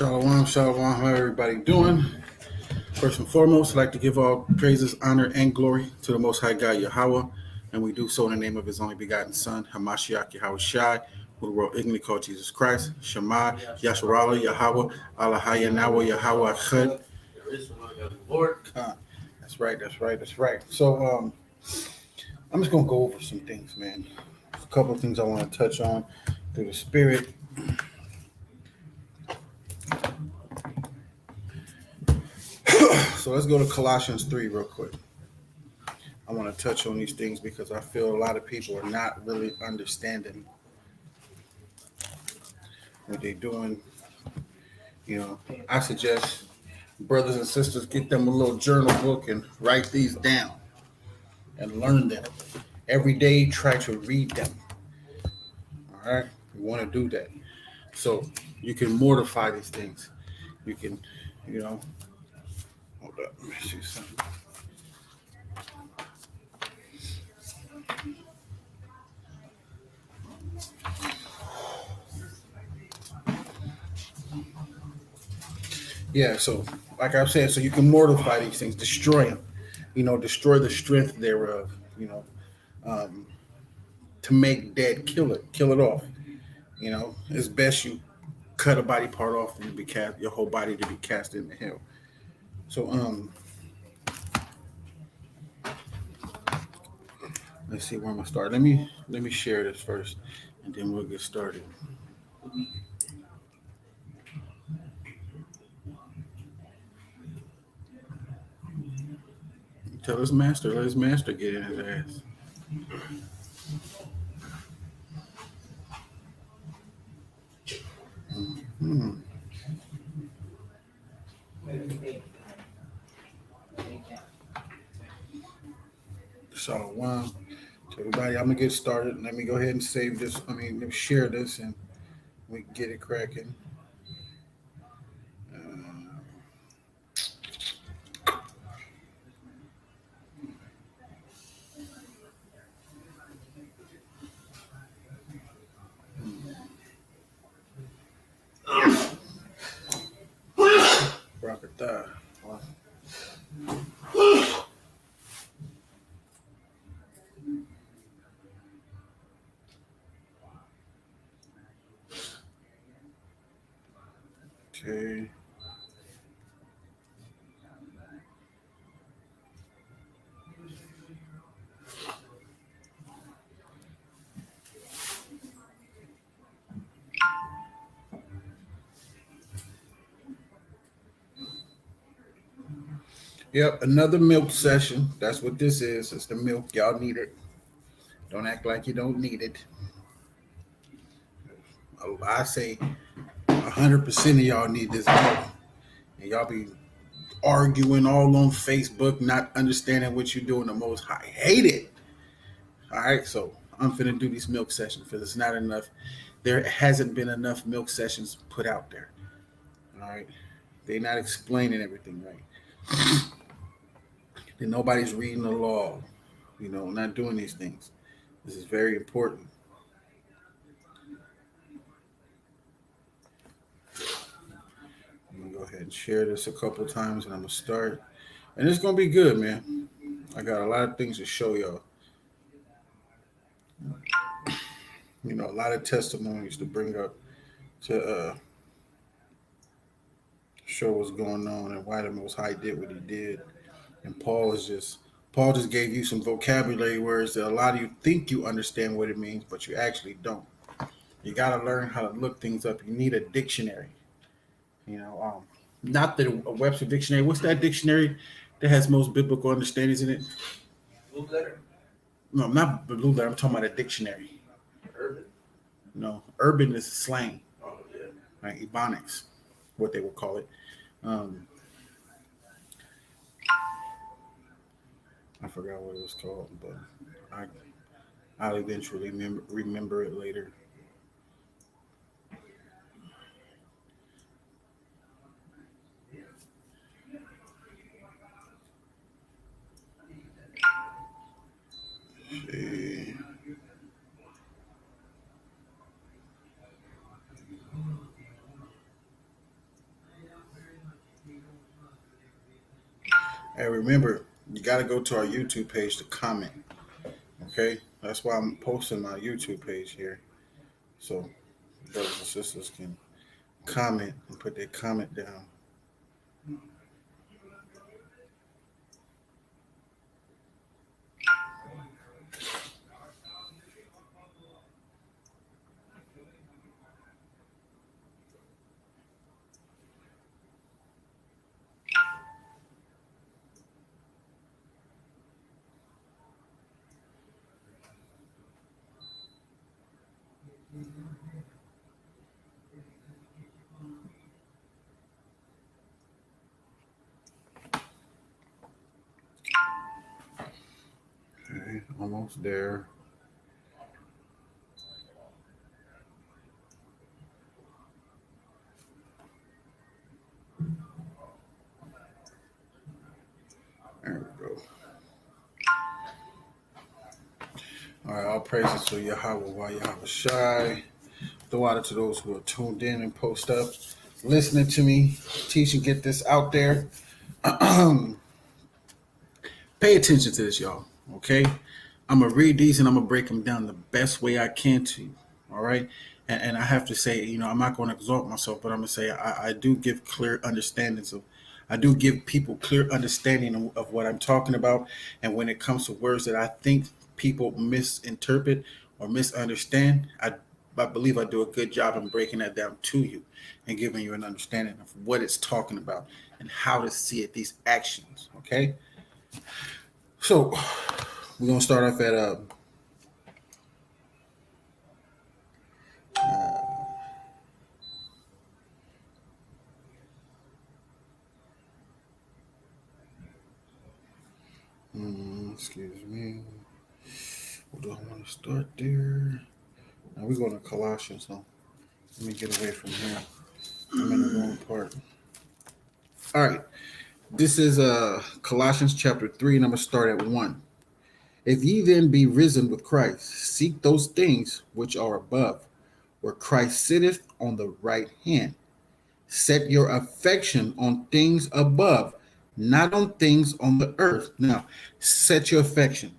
Shalom, shalom. How everybody doing? First and foremost, I'd like to give all praises, honor, and glory to the Most High God Yahweh, and we do so in the name of His only begotten Son, Hamashiach Yahweh Shai, who the world ignorantly called Jesus Christ, Shema, Yasharala, Yahweh, Allah Yahweh, Yahweh Chud. Lord. That's right. So, I'm just gonna go over some things, man. A couple of things I want to touch on through the Spirit. So let's go to Colossians 3 real quick. I want to touch on these things because I feel a lot of people are not really understanding what they're doing. I suggest brothers and sisters get them a little journal book and write these down and learn them. Every day, try to read them. All right? You want to do that. So you can mortify these things. You can, hold up. Let me see something. Yeah, so like I said, so you can mortify these things, destroy them, destroy the strength thereof, to make dead, kill it off. It's best you cut a body part off and be cast your whole body to be cast into hell. So let's see where I'm gonna start. Let me share this first and then we'll get started. Tell his master, let his master get in his ass. Mm-hmm. So everybody, I'm gonna get started. Let me go ahead and save this. Let me share this and we can get it cracking. Rocket. Okay. Yep, another milk session. That's what this is. It's the milk. Y'all need it. Don't act like you don't need it. I say 100% of y'all need this milk. And y'all be arguing all on Facebook, not understanding what you're doing. The Most High hate it. All right, so I'm finna do these milk sessions because it's not enough. There hasn't been enough milk sessions put out there. All right, they're not explaining everything right. Then nobody's reading the law. Not doing these things. This is very important. I'm gonna go ahead and share this a couple times, and I'm gonna start. And it's gonna be good, man. I got a lot of things to show y'all. A lot of testimonies to bring up to show what's going on and why the Most High did what He did. And Paul just gave you some vocabulary words that a lot of you think you understand what it means, but you actually don't. You got to learn how to look things up. You need a dictionary. Not the a Webster dictionary. What's that dictionary that has most biblical understandings in it? Blue letter? No, not blue letter. I'm talking about a dictionary. Urban? No, urban is slang. Oh, yeah. Right, Ebonics, what they would call it. I forgot what it was called, but I'll eventually remember it later. See. And remember, you got to go to our YouTube page to comment. Okay, that's why I'm posting my YouTube page here, so brothers and sisters can comment and put their comment down. Okay, almost there. There we go. All right, all praises to Yahweh while Yahweh Shai. Throw out to those who are tuned in and post up, listening to me, teach and get this out there. Pay attention to this, y'all. Okay, I'm gonna read these and I'm gonna break them down the best way I can to you. All right, and I have to say, I'm not going to exalt myself, but I'm gonna say I do give clear understandings of. I do give people clear understanding of what I'm talking about, and when it comes to words that I think people misinterpret or misunderstand, I believe I do a good job in breaking that down to you and giving you an understanding of what it's talking about and how to see it, these actions. Okay, so we're gonna start off at excuse me. What do I want to start there? Now we're going to Colossians. So let me get away from here. I'm in the wrong part. All right. This is Colossians chapter 3, and I'm going to start at 1. If ye then be risen with Christ, seek those things which are above, where Christ sitteth on the right hand. Set your affection on things above, not on things on the earth. Now, set your affection.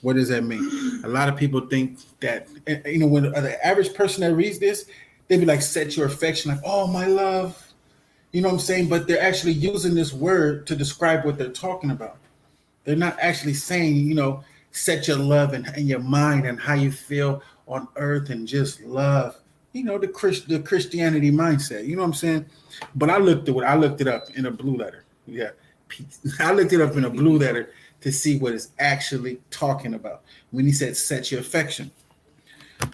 What does that mean? A lot of people think that, when the average person that reads this, they be like, set your affection, like, oh, my love. You know what I'm saying? But they're actually using this word to describe what they're talking about. They're not actually saying, set your love and your mind and how you feel on earth and just love. The Christianity mindset. You know what I'm saying? But I looked it up in a blue letter. Yeah, I looked it up in a blue letter to see what it's actually talking about when he said set your affection.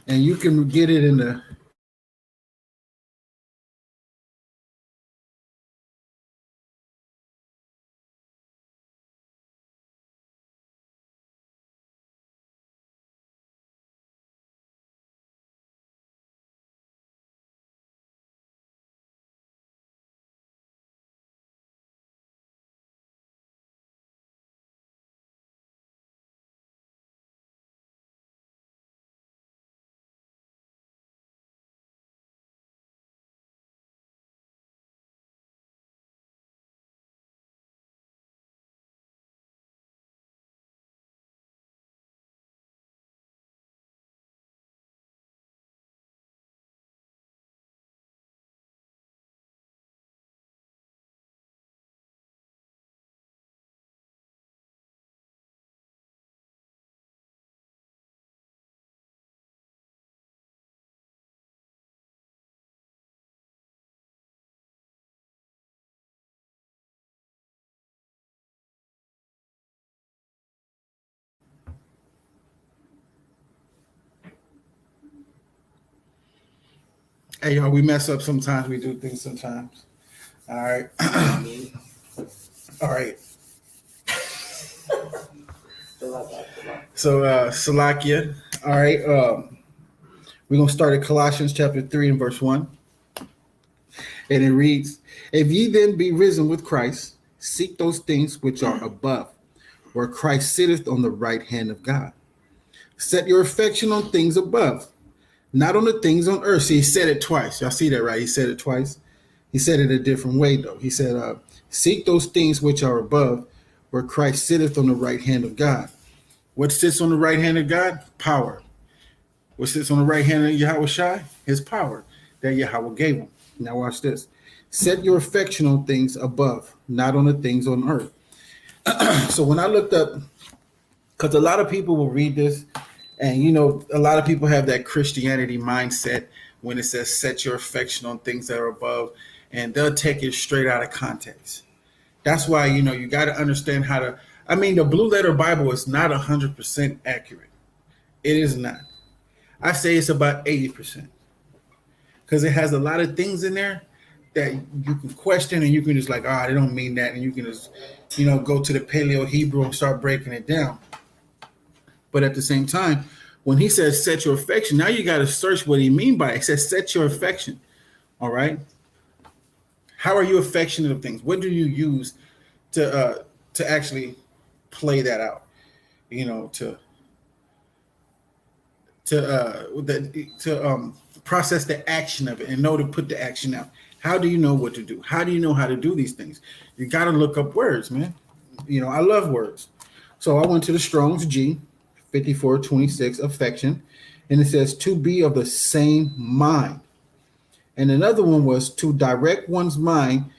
And you can get it in the hey y'all, we mess up sometimes, we do things sometimes. All right. All right. So Salakia. All right. We're gonna start at Colossians chapter 3 and verse 1. And it reads, if ye then be risen with Christ, seek those things which are above, where Christ sitteth on the right hand of God. Set your affection on things above, not on the things on earth. See, he said it twice. Y'all see that, right? He said it twice. He said it a different way, though. He said, seek those things which are above, where Christ sitteth on the right hand of God. What sits on the right hand of God? Power. What sits on the right hand of Yahweh Shai? His power that Yahweh gave him. Now watch this. Set your affection on things above, not on the things on earth. So when I looked up, because a lot of people will read this, and a lot of people have that Christianity mindset when it says set your affection on things that are above, and they'll take it straight out of context. That's why you got to understand how to. I mean, the Blue Letter Bible is not 100% accurate. It is not. I say it's about 80% because it has a lot of things in there that you can question and you can just like, they don't mean that, and you can just, go to the Paleo Hebrew and start breaking it down. But at the same time, when he says set your affection, now you got to search what he mean by it. It says set your affection. All right. How are you affectionate of things? What do you use to actually play that out? To process the action of it and know to put the action out. How do you know what to do? How do you know how to do these things? You got to look up words, man. I love words. So I went to the Strong's G, 5426, affection, and it says to be of the same mind. And another one was to direct one's mind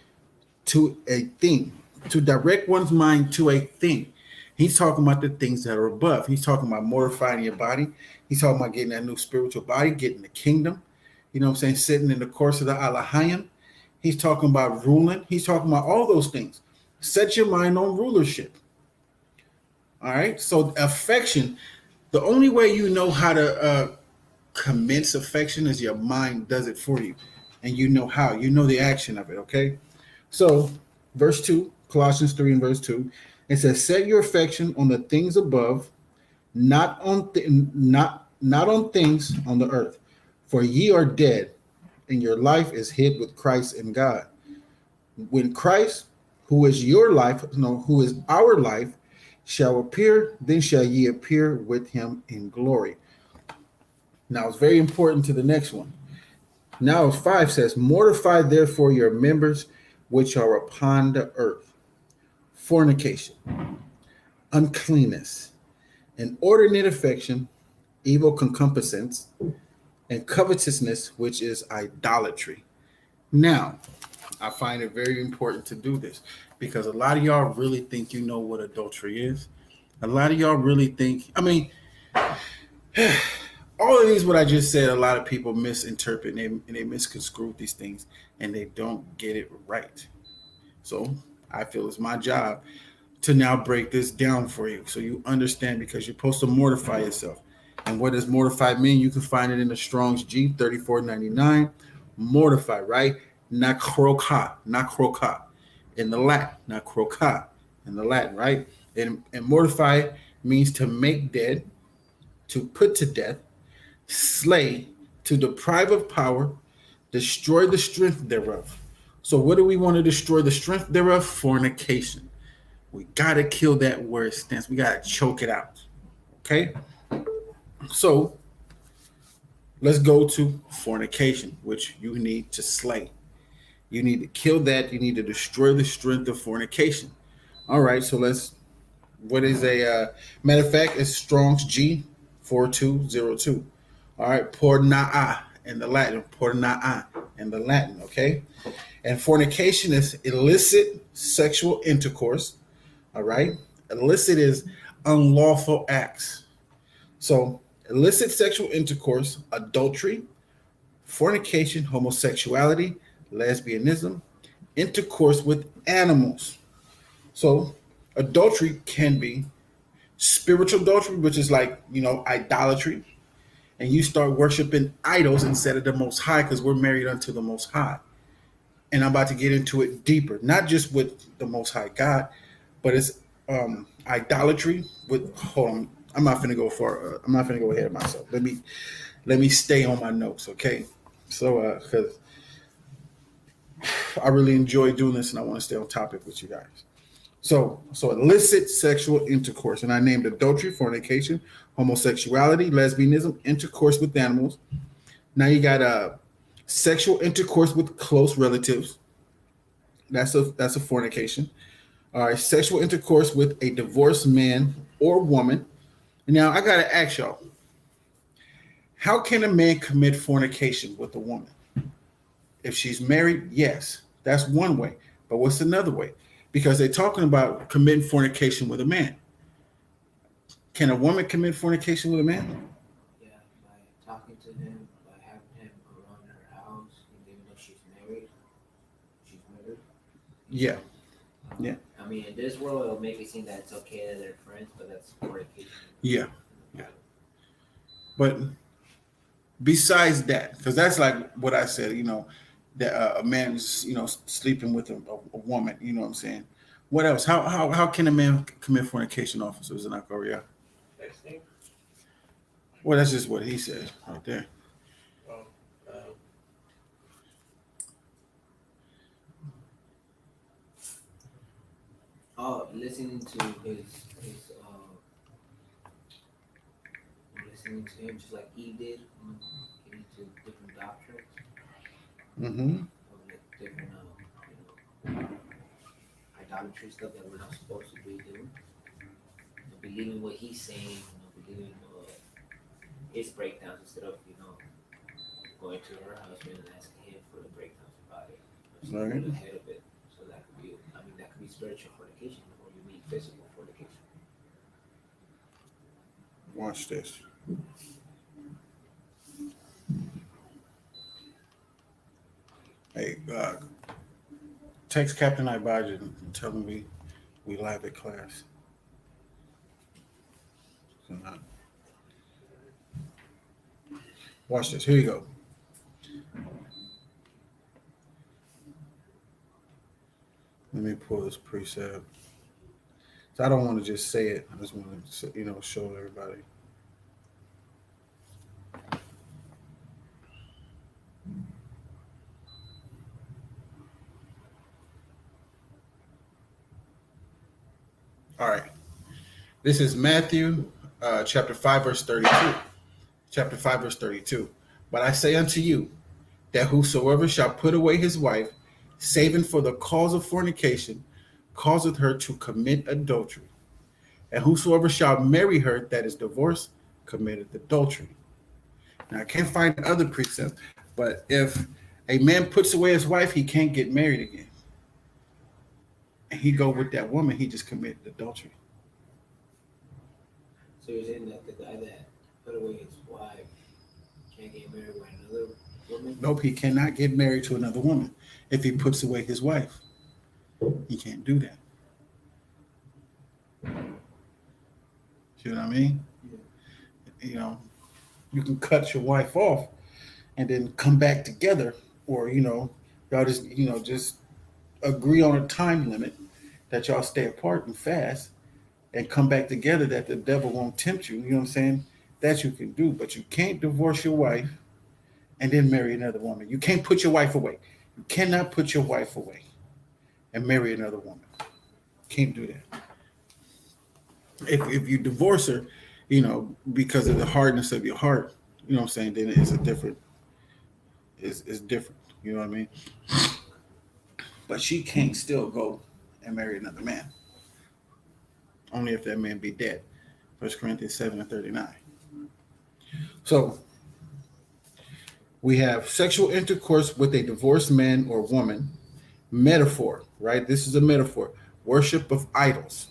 to a thing. To direct one's mind to a thing. He's talking about the things that are above. He's talking about mortifying your body. He's talking about getting that new spiritual body, getting the kingdom. You know what I'm saying? Sitting in the course of the Alahayim. He's talking about ruling. He's talking about all those things. Set your mind on rulership. All right. So affection, the only way you know how to commence affection is your mind does it for you. And you know how. You know the action of it. Okay. So verse 2, Colossians 3 and verse 2, it says, set your affection on the things above, not on things on the earth. For ye are dead, and your life is hid with Christ in God. When Christ, who is your life, who is our life, shall appear, then shall ye appear with him in glory. Now it's very important to the next one. Now 5 says, mortify therefore your members which are upon the earth. Fornication, uncleanness, inordinate affection, evil concupiscence, and covetousness, which is idolatry. Now, I find it very important to do this because a lot of y'all really think you know what adultery is. A lot of y'all really think, all of these, what I just said, a lot of people misinterpret and they misconstrue these things and they don't get it right. So I feel it's my job to now break this down for you so you understand, because you're supposed to mortify yourself. And what does mortify mean? You can find it in the Strong's G, 3499. Mortify, right? Nakroka. In the Latin, nakroka. In the Latin, right? And mortify means to make dead, to put to death, slay, to deprive of power, destroy the strength thereof. So what do we want to destroy the strength thereof? Fornication. We got to kill that where it stands. We got to choke it out. Okay? So let's go to fornication, which you need to slay. You need to kill that. You need to destroy the strength of fornication. All right, so what is matter of fact, it's Strong's G, 4202. All right, pornaa in the Latin, pornaa in the Latin, okay? And fornication is illicit sexual intercourse, all right? Illicit is unlawful acts. So illicit sexual intercourse, adultery, fornication, homosexuality, lesbianism, intercourse with animals. So adultery can be spiritual adultery, which is like, idolatry. And you start worshiping idols instead of the Most High because we're married unto the Most High. And I'm about to get into it deeper, not just with the Most High God, but it's idolatry with, hold on, I'm not going to go far. I'm not going to go ahead of myself. Let me stay on my notes, okay? So, because I really enjoy doing this and I want to stay on topic with you guys. So illicit sexual intercourse, and I named adultery, fornication, homosexuality, lesbianism, intercourse with animals. Now you got sexual intercourse with close relatives. That's a fornication. All right, sexual intercourse with a divorced man or woman. Now, I got to ask y'all, how can a man commit fornication with a woman? If she's married, yes, that's one way. But what's another way? Because they're talking about committing fornication with a man. Can a woman commit fornication with a man? Yeah, by talking to him, by having him around her house, and even though she's married. Yeah, yeah, I mean, in this world, it'll make it seem that it's okay that they're friends, but that's fornication yeah, in the yeah. Bible. But besides that, because that's like what I said, that a man's, sleeping with a woman, you know what I'm saying? What else? How can a man commit fornication, officers in our Korea? Texting. Well, that's just what he said right there. Oh, Oh, listening to him just like Eve did, getting into different doctrines Mm-hmm. of like different, idolatry stuff that we're not supposed to be doing. Believing what he's saying, believing his breakdowns instead of going to her husband and asking him for the breakdowns about it. So All right. get ahead of it. So that could be, I mean, that could be spiritual fornication, or you mean physical fornication. Watch this. Hey, text Captain Ibaja and tell him we live at class. So, watch this. Here you go. Let me pull this preset. So I don't want to just say it. I just want to, show everybody. All right. This is Matthew chapter 5, verse 32. Chapter 5, verse 32. But I say unto you that whosoever shall put away his wife, saving for the cause of fornication, causeth her to commit adultery. And whosoever shall marry her that is divorced, committeth adultery. Now, I can't find other precepts, but if a man puts away his wife, he can't get married again. And he go with that woman, he just committed adultery. So you're saying that the guy that put away his wife can't get married by another woman? Nope, he cannot get married to another woman if he puts away his wife. He can't do that. See what I mean? Yeah. You can cut your wife off and then come back together, or y'all just agree on a time limit that y'all stay apart and fast and come back together, that the devil won't tempt you. You know what I'm saying? That you can do, but you can't divorce your wife and then marry another woman. You can't put your wife away. You cannot put your wife away and marry another woman. Can't do that. If you divorce her, because of the hardness of your heart, you know what I'm saying, then it's a different, it's different. You know what I mean? But she can't still go and marry another man. Only if that man be dead. 1 Corinthians 7:39. So we have sexual intercourse with a divorced man or woman. Metaphor, right? This is a metaphor. Worship of idols.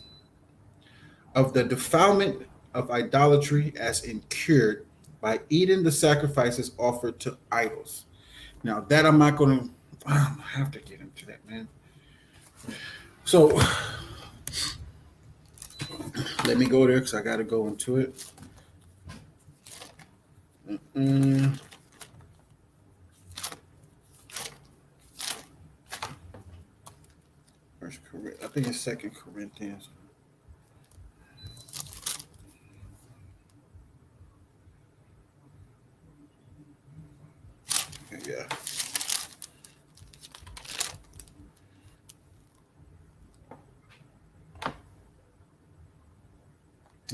Of the defilement of idolatry as incurred by eating the sacrifices offered to idols. Now that I'm not going to, I have to get into that, man. So let me go there because I got to go into it. I think it's 2 Corinthians. Yeah.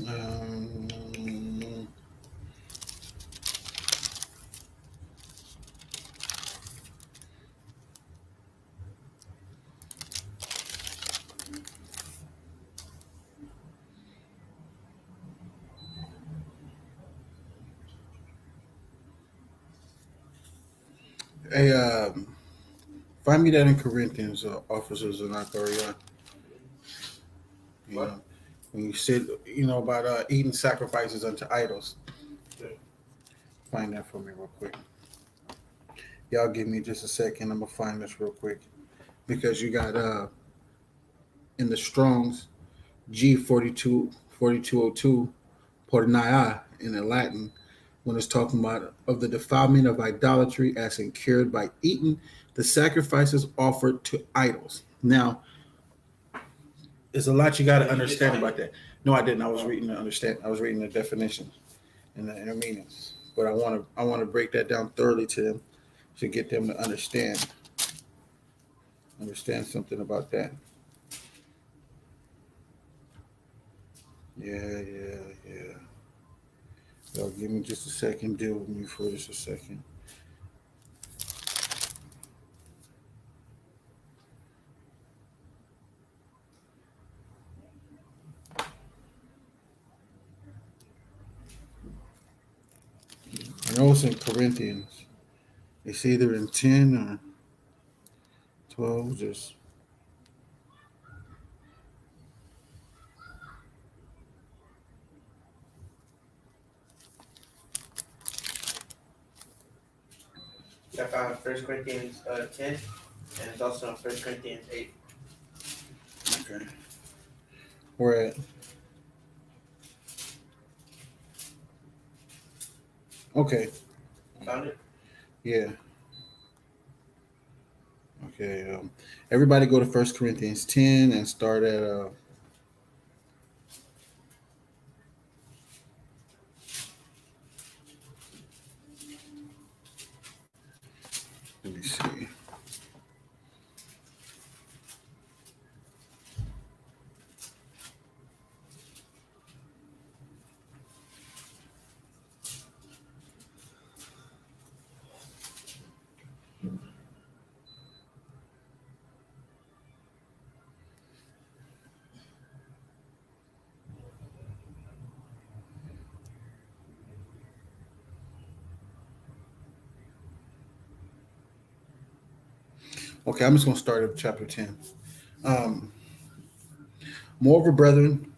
Um, Hey, find me that in Corinthians, officers and authority. You What? know, when you said, about eating sacrifices unto idols. Okay. Find that for me real quick. Y'all give me just a second. I'm gonna find this real quick because you got in the Strong's G 4202 porneia in the Latin when it's talking about of the defilement of idolatry as incurred by eating the sacrifices offered to idols. Now, there's a lot you got to Did you just understand find about it? that. No, I didn't. I was Oh, reading the understand. I was reading the definitions and the meanings, but I want to break that down thoroughly to them to get them to understand something about that. Yeah, yeah, yeah. So give me just a second. Deal with me for just a second. I know it's in Corinthians. It's either in 10 or 12. Just I found First Corinthians 10, and it's also in First Corinthians 8. okay. We're at okay. Found it? Yeah. Okay. Everybody go to First Corinthians 10 and start at let me see. Okay, I'm just gonna start at chapter 10. Um, Moreover, brethren,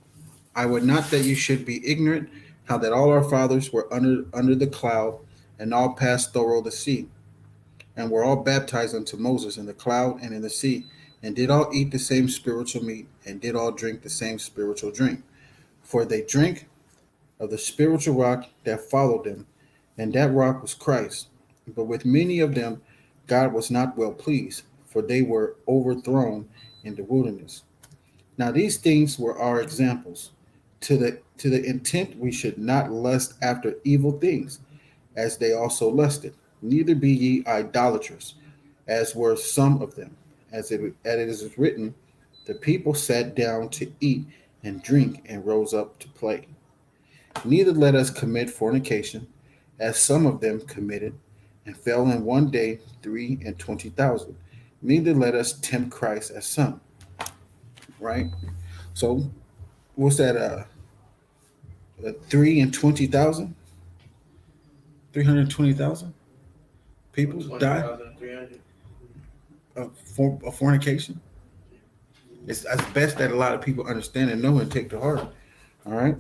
I would not that you should be ignorant how that all our fathers were under the cloud, and all passed through the sea, and were all baptized unto Moses in the cloud and in the sea, and did all eat the same spiritual meat, and did all drink the same spiritual drink. For they drank of the spiritual rock that followed them, and that rock was Christ. But with many of them God was not well pleased, for they were overthrown in the wilderness. Now these things were our examples, to the intent we should not lust after evil things, as they also lusted. Neither be ye idolaters, as were some of them. As it is written, the people sat down to eat and drink and rose up to play. Neither let us commit fornication, as some of them committed, and fell in one day 320,000. Neither let us tempt Christ as some. Right. So what's that? 320,000, 320,000 Or people died 20,300. of fornication. It's best that a lot of people understand and know and take to heart. All right.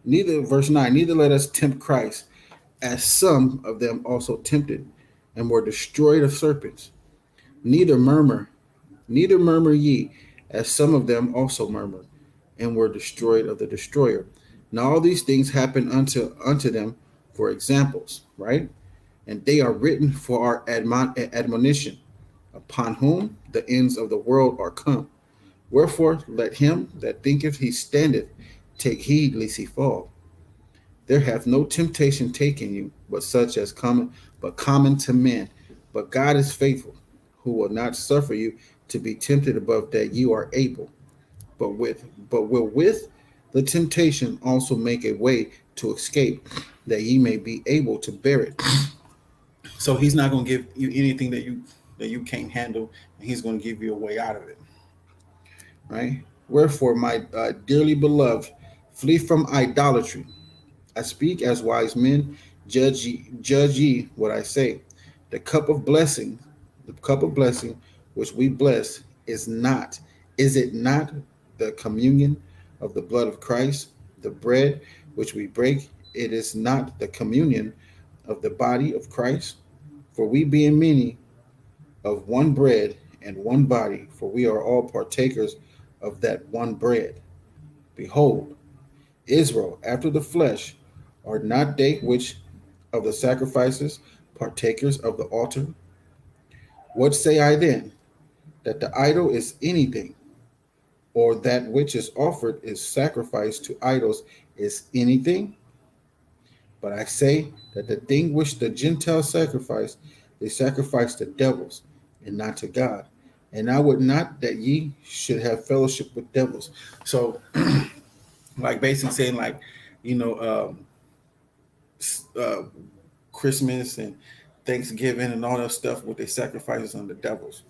Neither verse 9. Neither let us tempt Christ, as some of them also tempted, and were destroyed of serpents. Neither murmur, neither murmur ye, as some of them also murmured, and were destroyed of the destroyer. Now all these things happen unto them for examples, right? And they are written for our admonition, upon whom the ends of the world are come. Wherefore let him that thinketh he standeth take heed lest he fall. There hath no temptation taken you, but such as common to men. But God is faithful, who will not suffer you to be tempted above that you are able, but will with the temptation also make a way to escape, that ye may be able to bear it. So he's not going to give you anything that you can't handle, and he's going to give you a way out of it, right? Wherefore, my dearly beloved, flee from idolatry. I speak as wise men. Judge ye what I say. The cup of blessing, the cup of blessing which we bless is it not the communion of the blood of Christ? The bread which we break, it is not the communion of the body of Christ? For we being many of one bread and one body, for we are all partakers of that one bread. Behold, Israel after the flesh, are not they which of the sacrifices partakers of the altar? What say I then? That the idol is anything, or that which is offered is sacrificed to idols is anything? But I say that the thing which the Gentiles sacrifice, they sacrifice to devils and not to God. And I would not that ye should have fellowship with devils. So, like basically saying, like, you know, uh, Christmas and Thanksgiving and all that stuff, what they sacrifices on the devils.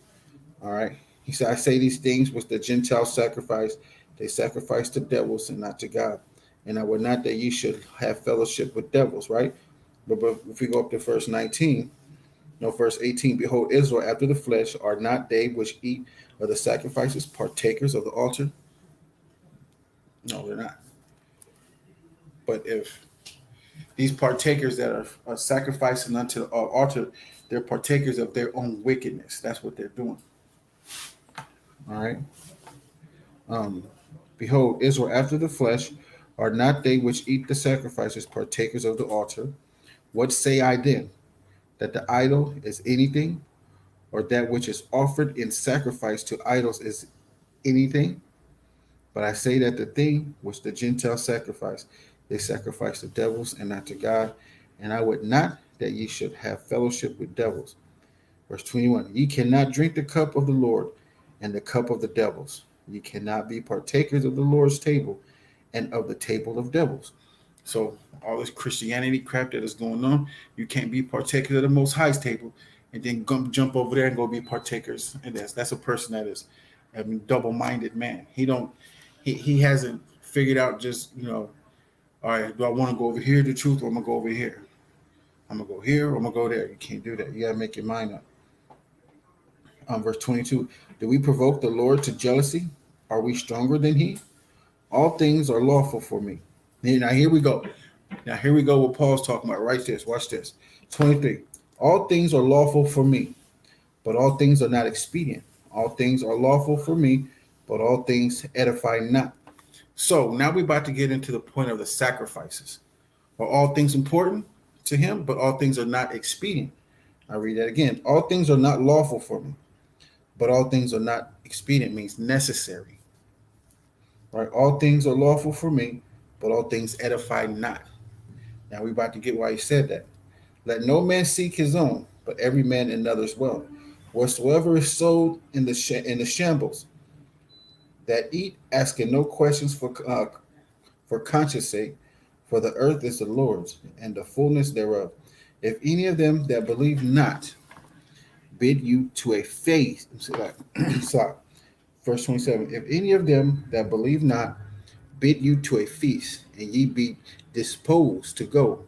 All right. He said, I say these things which the Gentiles sacrifice, they sacrifice to devils and not to God. And I would not that ye should have fellowship with devils, right? But if we go up to verse 19, no, verse 18, behold, Israel after the flesh are not they which eat of the sacrifices, partakers of the altar? No, they're not. But if these partakers that are sacrificing unto the altar, they're partakers of their own wickedness. That's what they're doing. All right. Um, Behold, Israel after the flesh are not they which eat the sacrifices, partakers of the altar. What say I then? That the idol is anything, or that which is offered in sacrifice to idols is anything? But I say that the thing which the Gentiles sacrifice, they sacrifice to devils and not to God. And I would not that ye should have fellowship with devils. Verse 21, ye cannot drink the cup of the Lord and the cup of the devils. Ye cannot be partakers of the Lord's table and of the table of devils. So all this Christianity crap that is going on, you can't be partakers of the Most High's table and then jump over there and go be partakers. And that's a person that is, I mean, double-minded man. He hasn't figured out just, all right, do I want to go over here to truth, or I'm gonna go over here? I'm gonna go here or I'm gonna go there. You can't do that. You gotta make your mind up. Verse 22, do we provoke the Lord to jealousy? Are we stronger than he? All things are lawful for me. Now here we go. Now here we go what Paul's talking about. Write this. Watch this. 23. All things are lawful for me, but all things are not expedient. All things are lawful for me, but all things edify not. So now we're about to get into the point of the sacrifices. Are all things important to him, but all things are not expedient? I read that again. All things are not lawful for me, but all things are not expedient, means necessary. Right? All things are lawful for me, but all things edify not. Now we're about to get why he said that. Let no man seek his own, but every man another's wealth. Whatsoever is sold in the shambles, that eat, asking no questions for conscience sake, for the earth is the Lord's, and the fullness thereof. If any of them that believe not bid you to a faith, sorry, verse 27. If any of them that believe not bid you to a feast, and ye be disposed to go,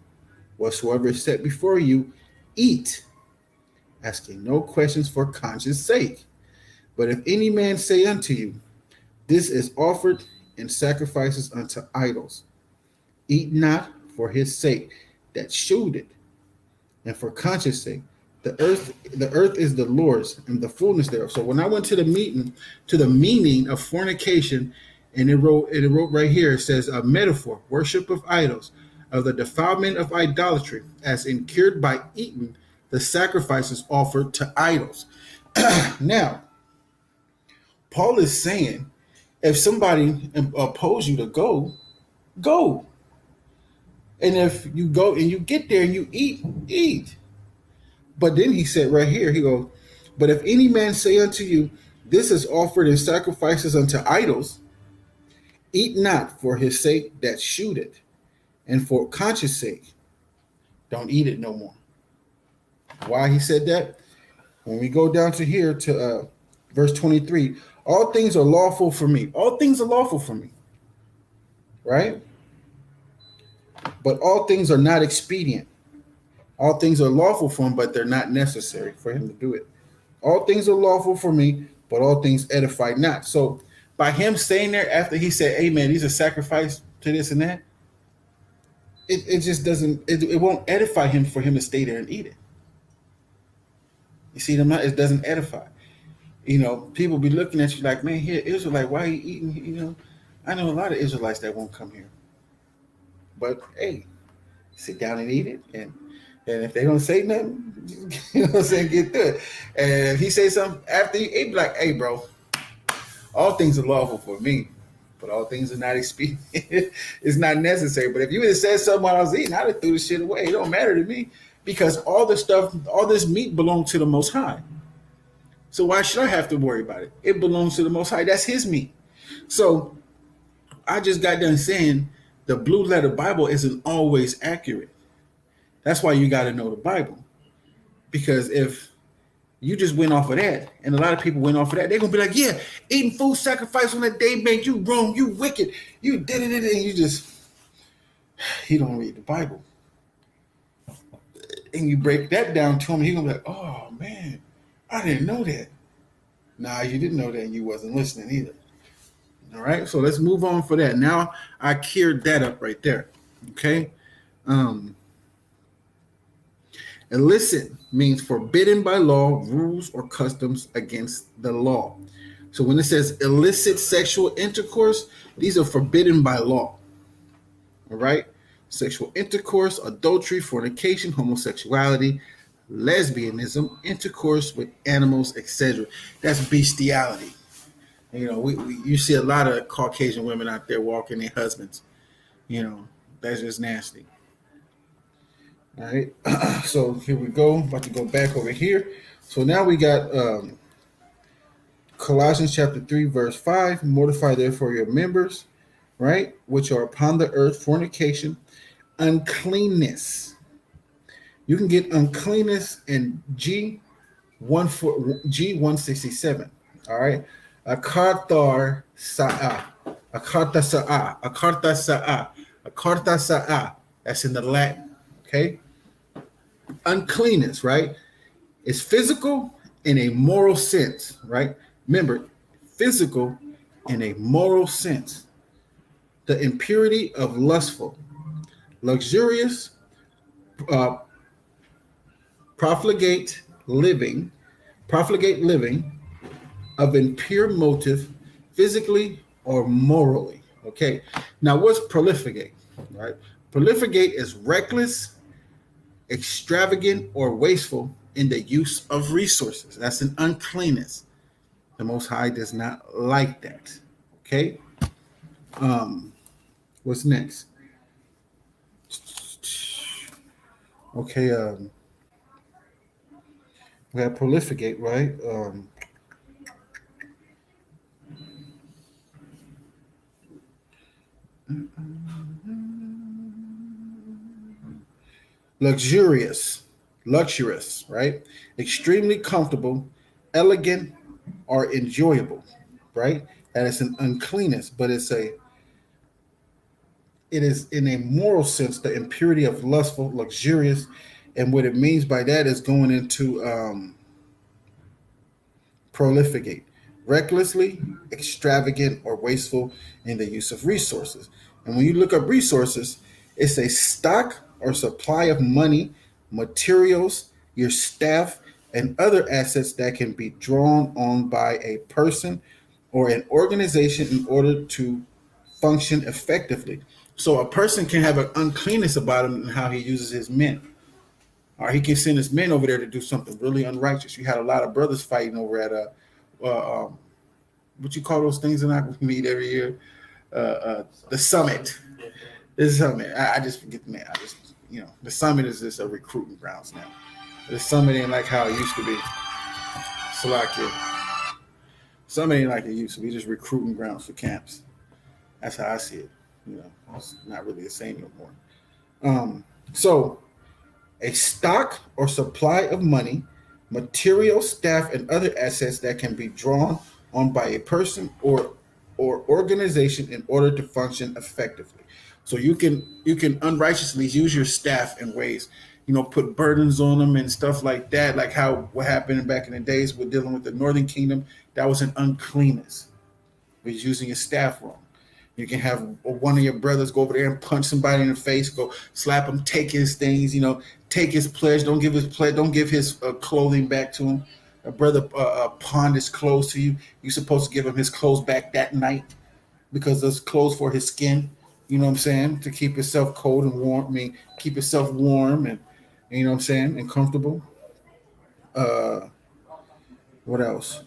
whatsoever is set before you, eat, asking no questions for conscience sake. But if any man say unto you, this is offered in sacrifices unto idols, eat not for his sake that shewed it, and for conscience sake. The earth is the Lord's and the fullness thereof. So when I went to the meaning of fornication, and it wrote right here, it says a metaphor, worship of idols, of the defilement of idolatry, as incurred by eating the sacrifices offered to idols. Now, Paul is saying, if somebody oppose you to go, go. And if you go and you get there and you eat, eat. But then he said right here, he goes, but if any man say unto you, this is offered in sacrifices unto idols, eat not for his sake that shewed it, and for conscience sake, don't eat it no more. Why he said that? When we go down to here to verse 23, all things are lawful for me. All things are lawful for me, right? But all things are not expedient. All things are lawful for him, but they're not necessary for him to do it. All things are lawful for me, but all things edify not. So by him saying there after he said, "Hey man, these are sacrifice to this and that," it just doesn't it won't edify him for him to stay there and eat it. You see them? It doesn't edify. People be looking at you like, man, here Israelite, why are you eating? I know a lot of Israelites that won't come here, but hey, sit down and eat it, and if they don't say nothing, what I'm saying, get through it. And if he say something after you eat, be like, hey, bro, all things are lawful for me, but all things are not expedient. It's not necessary. But if you would have said something while I was eating, I'd have threw the shit away. It don't matter to me because all this stuff, all this meat belongs to the Most High. So why should I have to worry about it? It belongs to the Most High. That's His meat. So I just got done saying the blue letter Bible isn't always accurate. That's why you got to know the Bible. Because if you just went off of that, and a lot of people went off of that, they're going to be like, yeah, eating food sacrifice on that day made you wrong, you wicked, you did it, and you don't read the Bible. And you break that down to him, he's going to be like, oh, man, I didn't know that. Nah, you didn't know that, and you wasn't listening either. All right, so let's move on for that. Now I cleared that up right there. Okay. Illicit means forbidden by law, rules, or customs against the law. So when it says illicit sexual intercourse, these are forbidden by law. All right. Sexual intercourse, adultery, fornication, homosexuality, lesbianism, intercourse with animals, etc. That's bestiality. You see a lot of Caucasian women out there walking their husbands. That's just nasty. All right. So here we go. About to go back over here. So now we got Colossians chapter 3, verse 5. Mortify therefore your members, right, which are upon the earth, fornication, uncleanness. You can get uncleanness in G167. All right. Akartar sa'a. Akarta sa'a. Akarta sa'a. Akarta sa'a. That's in the Latin. Okay. Uncleanness, right? It's physical in a moral sense, right? Remember, physical in a moral sense. The impurity of lustful, luxurious, profligate living of impure motive, physically or morally. Okay. Now, what's profligate? Right? Profligate is reckless, extravagant, or wasteful in the use of resources. That's an uncleanness. The Most High does not like that. Okay. What's next? Okay. We have prolificate, right? Luxurious, right? Extremely comfortable, elegant, or enjoyable, right? That is an uncleanness, but it is in a moral sense the impurity of lustful, luxurious, and what it means by that is going into prolificate, recklessly, extravagant, or wasteful in the use of resources. And when you look up resources, it's a stock or supply of money, materials, your staff, and other assets that can be drawn on by a person or an organization in order to function effectively. So a person can have an uncleanness about him and how he uses his men. Or he can send his men over there to do something really unrighteous. You had a lot of brothers fighting over at what you call those things that I meet every year? The summit. The summit. I just forget the name. The summit is just a recruiting grounds now. The summit ain't like how it used to be. Salakia. Summit ain't like it used to be. Just recruiting grounds for camps. That's how I see it. It's not really the same no more. So a stock or supply of money, material, staff, and other assets that can be drawn on by a person or organization in order to function effectively. So you can unrighteously use your staff in ways put burdens on them and stuff like that, like how what happened back in the days with dealing with the Northern Kingdom. That was an uncleanness. Was using your staff wrong. You can have one of your brothers go over there and punch somebody in the face, go slap him, take his things, take his pledge. Don't give his pledge. Don't give his clothing back to him. A brother pawned his clothes to you. You're supposed to give him his clothes back that night because those clothes for his skin. You know what I'm saying? To keep himself cold and warm. I mean, keep himself warm and you know what I'm saying and comfortable. Uh, what else?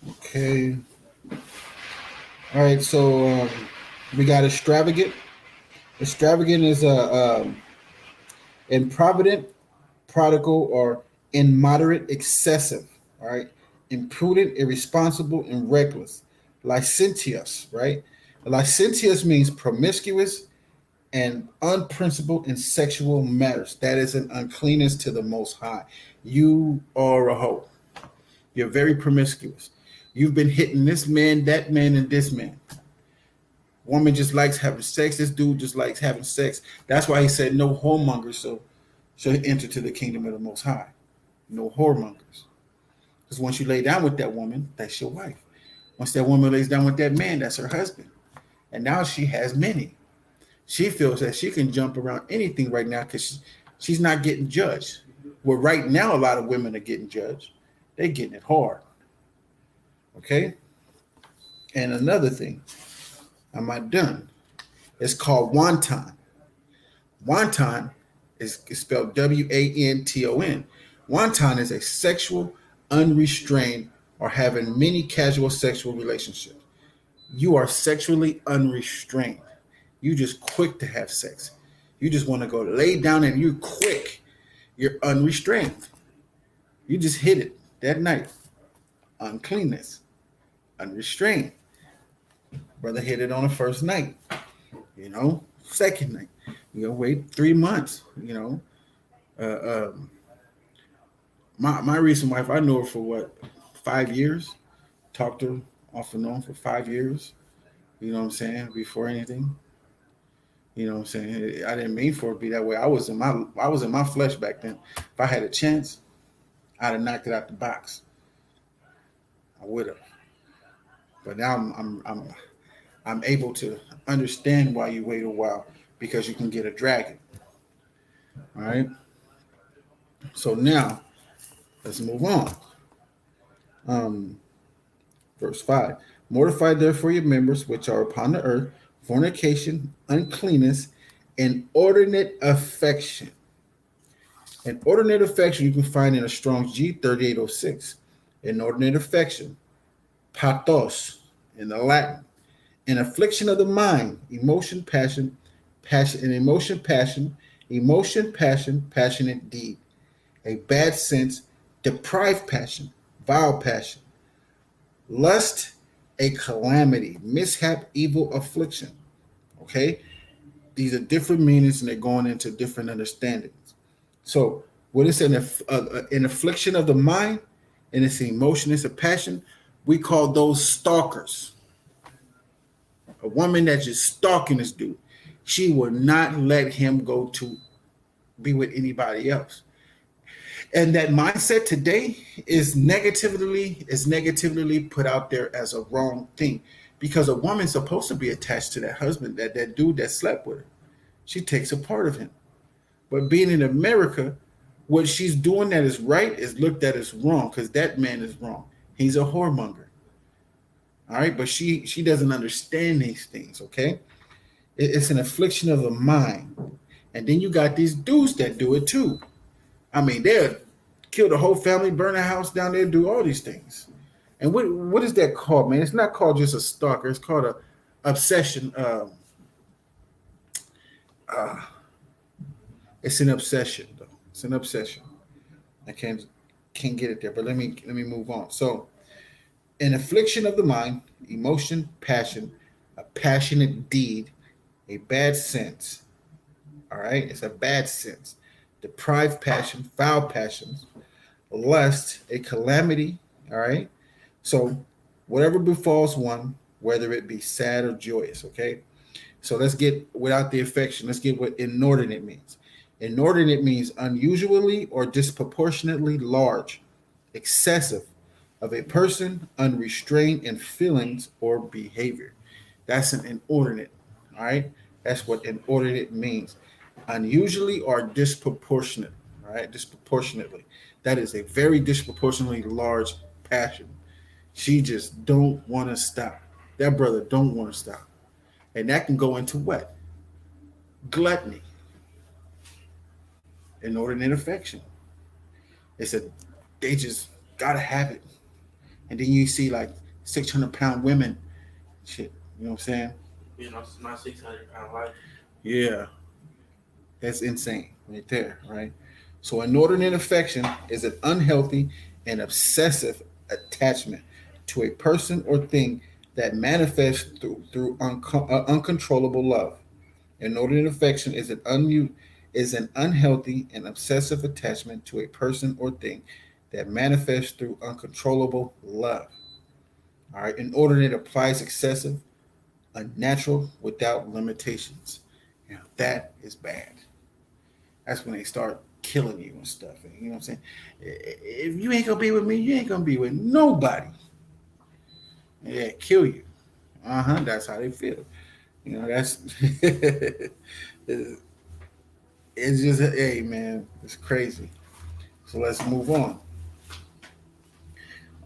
Okay. All right. So we got extravagant. Extravagant is a improvident, prodigal, or immoderate, excessive. All right. Imprudent, irresponsible, and reckless. Licentious. Right. Licentious means promiscuous and unprincipled in sexual matters. That is an uncleanness to the Most High. You are a hoe. You're very promiscuous. You've been hitting this man, that man, and this man. Woman just likes having sex. This dude just likes having sex. That's why he said no whoremongers shall enter to the kingdom of the Most High. No whoremongers. Because once you lay down with that woman, that's your wife. Once that woman lays down with that man, that's her husband. And now she has many. She feels that she can jump around anything right now because she's not getting judged. Well, right now, a lot of women are getting judged. They're getting it hard. Okay? And another thing, am I done? It's called wonton. Wonton is spelled Wanton. Wonton is a sexual, unrestrained, or having many casual sexual relationships. You are sexually unrestrained. You just quick to have sex. You just want to go lay down and you're quick. You're unrestrained. You just hit it that night. Uncleanness, unrestrained. Brother hit it on the first night, second night. Wait 3 months, my recent wife, I know her for what, 5 years? Talked to her off and on for 5 years, you know what I'm saying, before anything. You know what I'm saying? I didn't mean for it to be that way. I was in my flesh back then. If I had a chance, I'd have knocked it out the box. I would have. But now I'm able to understand why you wait a while because you can get a dragon. All right. So now let's move on. Um, Verse 5. Mortify therefore your members which are upon the earth, fornication, uncleanness, inordinate affection. Inordinate affection you can find in a Strong's G 3806. Inordinate affection, pathos in the Latin. An affliction of the mind, emotion, passion, emotion, passion, passionate deed. A bad sense, deprived passion, vile passion. Lust, a calamity, mishap, evil, affliction. Okay? These are different meanings and they're going into different understandings. So, when it's an affliction of the mind and it's an emotion, it's a passion, we call those stalkers. A woman that's just stalking this dude, she will not let him go to be with anybody else. And that mindset today is negatively put out there as a wrong thing because a woman's supposed to be attached to that husband, that dude that slept with her. She takes a part of him. But being in America, what she's doing that is right is looked at as wrong because that man is wrong. He's a whoremonger. All right, but she doesn't understand these things. Okay, it's an affliction of the mind, and then you got these dudes that do it too. I mean, they'll kill the whole family, burn a house down there, do all these things. And what is that called, man? It's not called just a stalker. It's called a obsession. Uh, it's an obsession, though. It's an obsession. I can't get it there, but let me move on. So, an affliction of the mind, emotion, passion, a passionate deed, a bad sense. All right, it's a bad sense. Deprived passion, foul passions, lust, a calamity. All right, So, whatever befalls one, whether it be sad or joyous, okay? So let's get without the affection. Let's get what inordinate means. Inordinate means unusually or disproportionately large, excessive of a person, unrestrained in feelings or behavior. That's an inordinate. All right. That's what inordinate means. Unusually or disproportionate. All right. Disproportionately. That is a very disproportionately large passion. She just don't want to stop. That brother don't want to stop. And that can go into what? Gluttony, inordinate affection. It's a they just gotta have it. And then you see like 600-pound women, shit. You know what I'm saying? You know, it's my 600 pound life. Yeah, that's insane right there, right? So inordinate affection is an unhealthy and obsessive attachment to a person or thing that manifests through uncontrollable love. Inordinate affection is an unhealthy and obsessive attachment to a person or thing that manifests through uncontrollable love. All right, inordinate applies excessive, unnatural, without limitations. Now that is bad. That's when they start killing you and stuff. And you know what I'm saying? If you ain't gonna be with me, you ain't gonna be with nobody. Yeah, kill you. Uh huh. That's how they feel. You know, that's it's just hey man, it's crazy. So let's move on.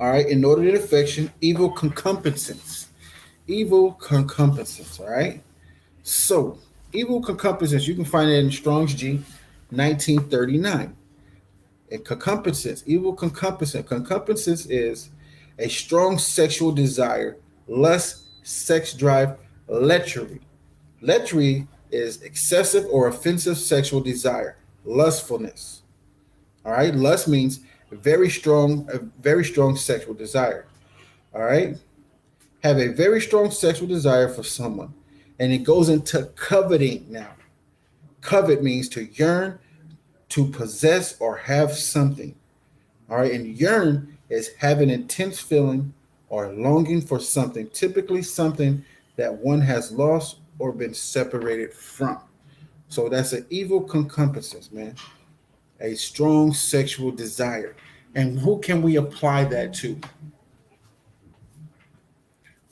All right, inordinate affection, evil concupiscence. Evil concupiscence, all right? So, evil concupiscence, you can find it in Strong's G, 1939. And concupiscence, evil concupiscence. Concupiscence is a strong sexual desire, lust, sex drive, lechery. Lechery is excessive or offensive sexual desire, lustfulness. All right, lust means a very strong sexual desire. All right, have a very strong sexual desire for someone, and it goes into coveting now. Covet means to yearn, to possess, or have something. All right, and yearn is having intense feeling or longing for something, typically something that one has lost or been separated from. So that's an evil concupiscence, man. A strong sexual desire. And who can we apply that to?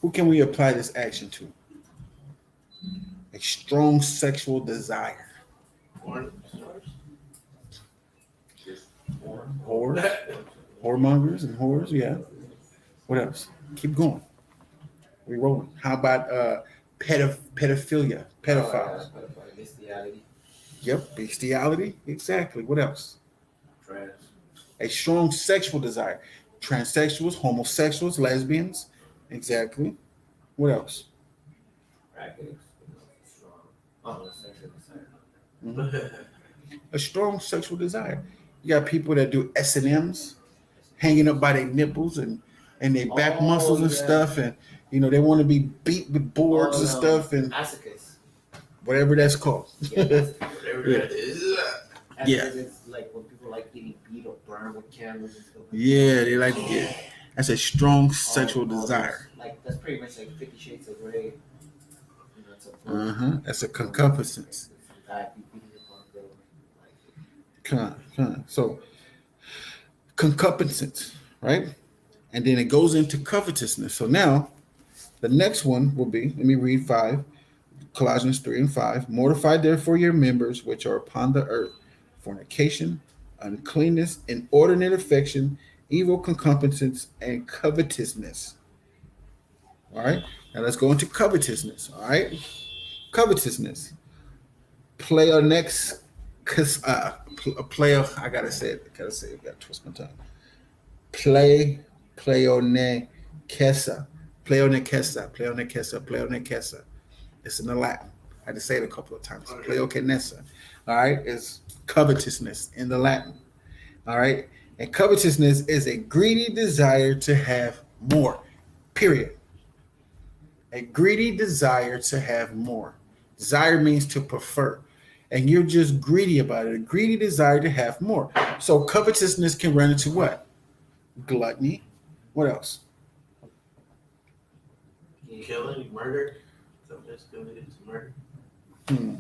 Who can we apply this action to? A strong sexual desire. Porn stars. Just more. Whores, whoremongers and whores, yeah. What else? Keep going. We rolling. How about pedophilia, pedophiles? Bestiality. Yep, bestiality. Exactly. What else? Trans. A strong sexual desire. Transsexuals, homosexuals, lesbians. Exactly. What else? Rackets. Strong. Oh, sexual desire. Mhm. A strong sexual desire. You got people that do S&Ms, hanging up by their nipples and their back muscles Oh and yeah. stuff, and they want to be beat with boards and Oh stuff no. and Masochist. whatever that's called. Yeah, masochist. Whatever Yeah. that is. Yeah. It's like when people like getting beat or burned with candles and stuff. Yeah, they like to get. That's a strong sexual All desire. those, like that's pretty much like 50 Shades of Grey. You know, it's a book. That's a concupiscence. Some guy be beating up on a girl. Like, Come on. So concupiscence, right? And then it goes into covetousness. So now the next one will be. Let me read 5. Colossians 3 and 5. Mortify therefore your members which are upon the earth, fornication, uncleanness, inordinate affection, evil concupiscence, and covetousness. All right. Now let's go into covetousness. All right. Covetousness. Pleonex, pleo. I gotta say it. Gotta twist my tongue. Pleonekesa. Pleonekesa. It's in the Latin. I had to say it a couple of times. Pleokenessa. All right. It's covetousness in the Latin. All right. And covetousness is a greedy desire to have more. Period. A greedy desire to have more. Desire means to prefer. And you're just greedy about it. A greedy desire to have more. So covetousness can run into what? Gluttony. What else? killing, murder. So that's committed to murder. Hmm.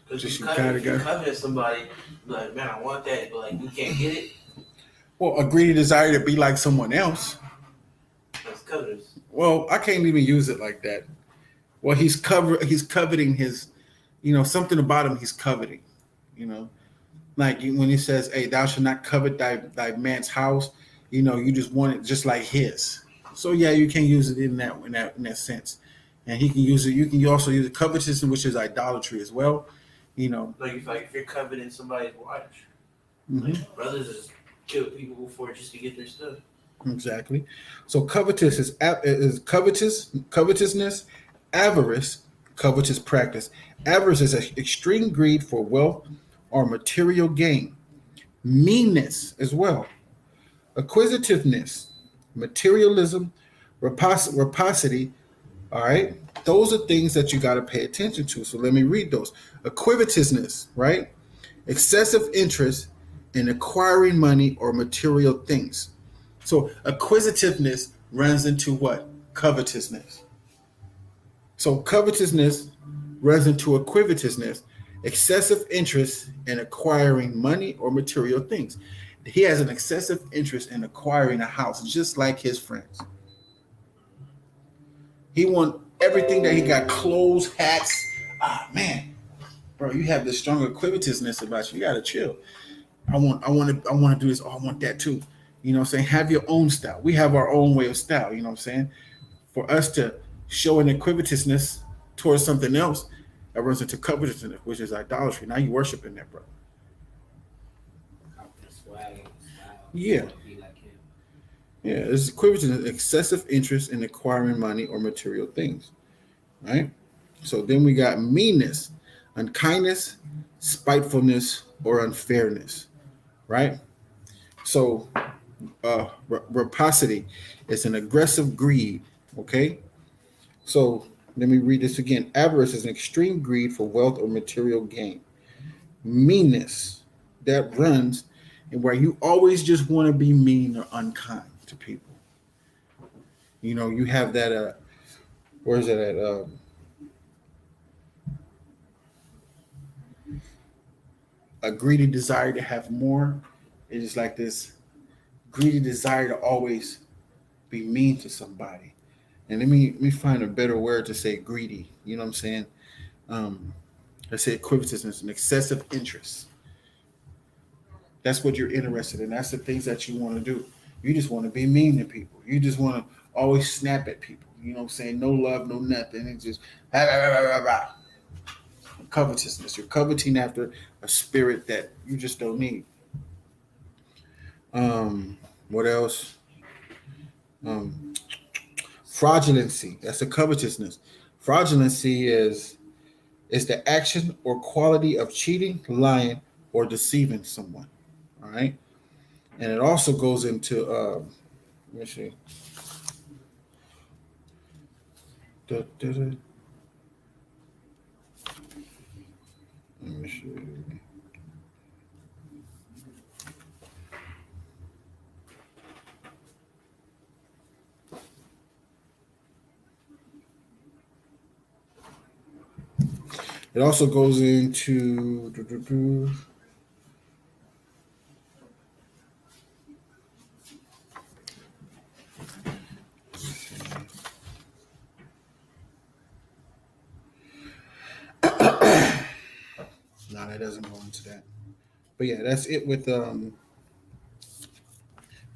Because Just you you kind of if you got. covet somebody, like man, I want that, but like you can't get it. Well, a greedy desire to be like someone else. That's covetous. Well, I can't even use it like that. Well, he's coveting his, something about him. He's coveting, you know, like when he says, "Hey, thou shalt not covet thy man's house." You just want it just like his. So yeah, you can use it in that sense, and he can use it. You can also use covetousness, which is idolatry as well. You know. Like if you're coveting somebody's wife, Hmm. like brothers just kill people before just to get their stuff. Exactly. So covetousness, avarice, covetous practice. Avarice is an extreme greed for wealth or material gain. Meanness as well. Acquisitiveness, materialism, rapacity. All right. Those are things that you got to pay attention to. So let me read those. Acquisitiveness, right? Excessive interest in acquiring money or material things. So acquisitiveness runs into what? Covetousness. So covetousness runs into acquisitiveness, excessive interest in acquiring money or material things. He has an excessive interest in acquiring a house, just like his friends. He want everything that he got: clothes, hats. Ah man, bro, you have this strong acquisitiveness about you. You gotta chill. I want to do this. Oh, I want that too. You know what I'm saying? Have your own style. We have our own way of style. You know what I'm saying? For us to show an equivociousness towards something else, that runs into covetousness, which is idolatry. Now you worshiping that, bro. Confident swag and style. You Yeah, want to be like him. yeah. It's covetousness, excessive interest in acquiring money or material things, right? So then we got meanness, unkindness, spitefulness, or unfairness, right? So rapacity is an aggressive greed. Okay, so let me read this again. Avarice is an extreme greed for wealth or material gain. Meanness that runs and where you always just want to be mean or unkind to people. You have that. Where is it at? A greedy desire to have more. It's like this greedy desire to always be mean to somebody. And let me find a better word to say greedy. You know what I'm saying? Um, let's say covetousness, an excessive interest. That's what you're interested in. That's the things that you want to do. You just want to be mean to people. You just want to always snap at people. You know what I'm saying? No love, no nothing. It's just rah, rah, rah, rah, rah. Covetousness. You're coveting after a spirit that you just don't need. What else? Um, fraudulency. That's a covetousness. Fraudulency is the action or quality of cheating, lying, or deceiving someone. All right, and it also goes into let me see. Da, da, da. Let me see. It also goes into no, that doesn't go into that. But yeah, that's it with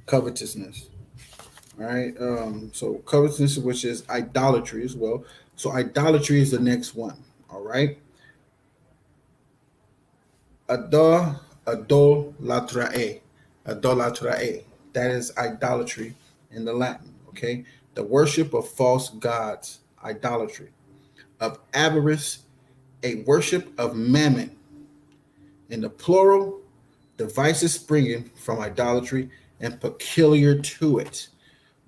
covetousness. All right. So covetousness, which is idolatry as well. So idolatry is the next one. All right. Idolatrae. Idolatrae. That is idolatry in the Latin. Okay. The worship of false gods, idolatry. Of avarice, a worship of mammon. In the plural, devices springing from idolatry and peculiar to it.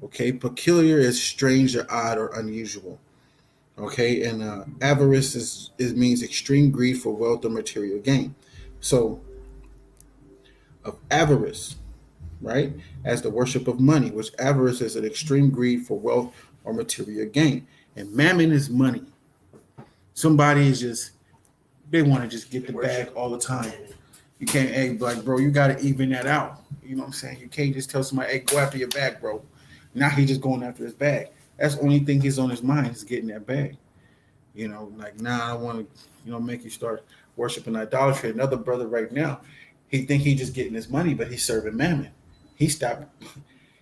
Okay. Peculiar is strange or odd or unusual. Okay. And avarice means extreme greed for wealth or material gain. So, of avarice, right? As the worship of money, which avarice is an extreme greed for wealth or material gain. And mammon is money. Somebody is just, they want to just get the bag all the time. You can't, hey, like, bro, you got to even that out. You know what I'm saying? You can't just tell somebody, hey, go after your bag, bro. Now he's just going after his bag. That's the only thing he's on his mind is getting that bag. Like, nah, I want to, make you start worshiping idolatry. Another brother right now, he think he just getting his money, but he's serving mammon. He stopped.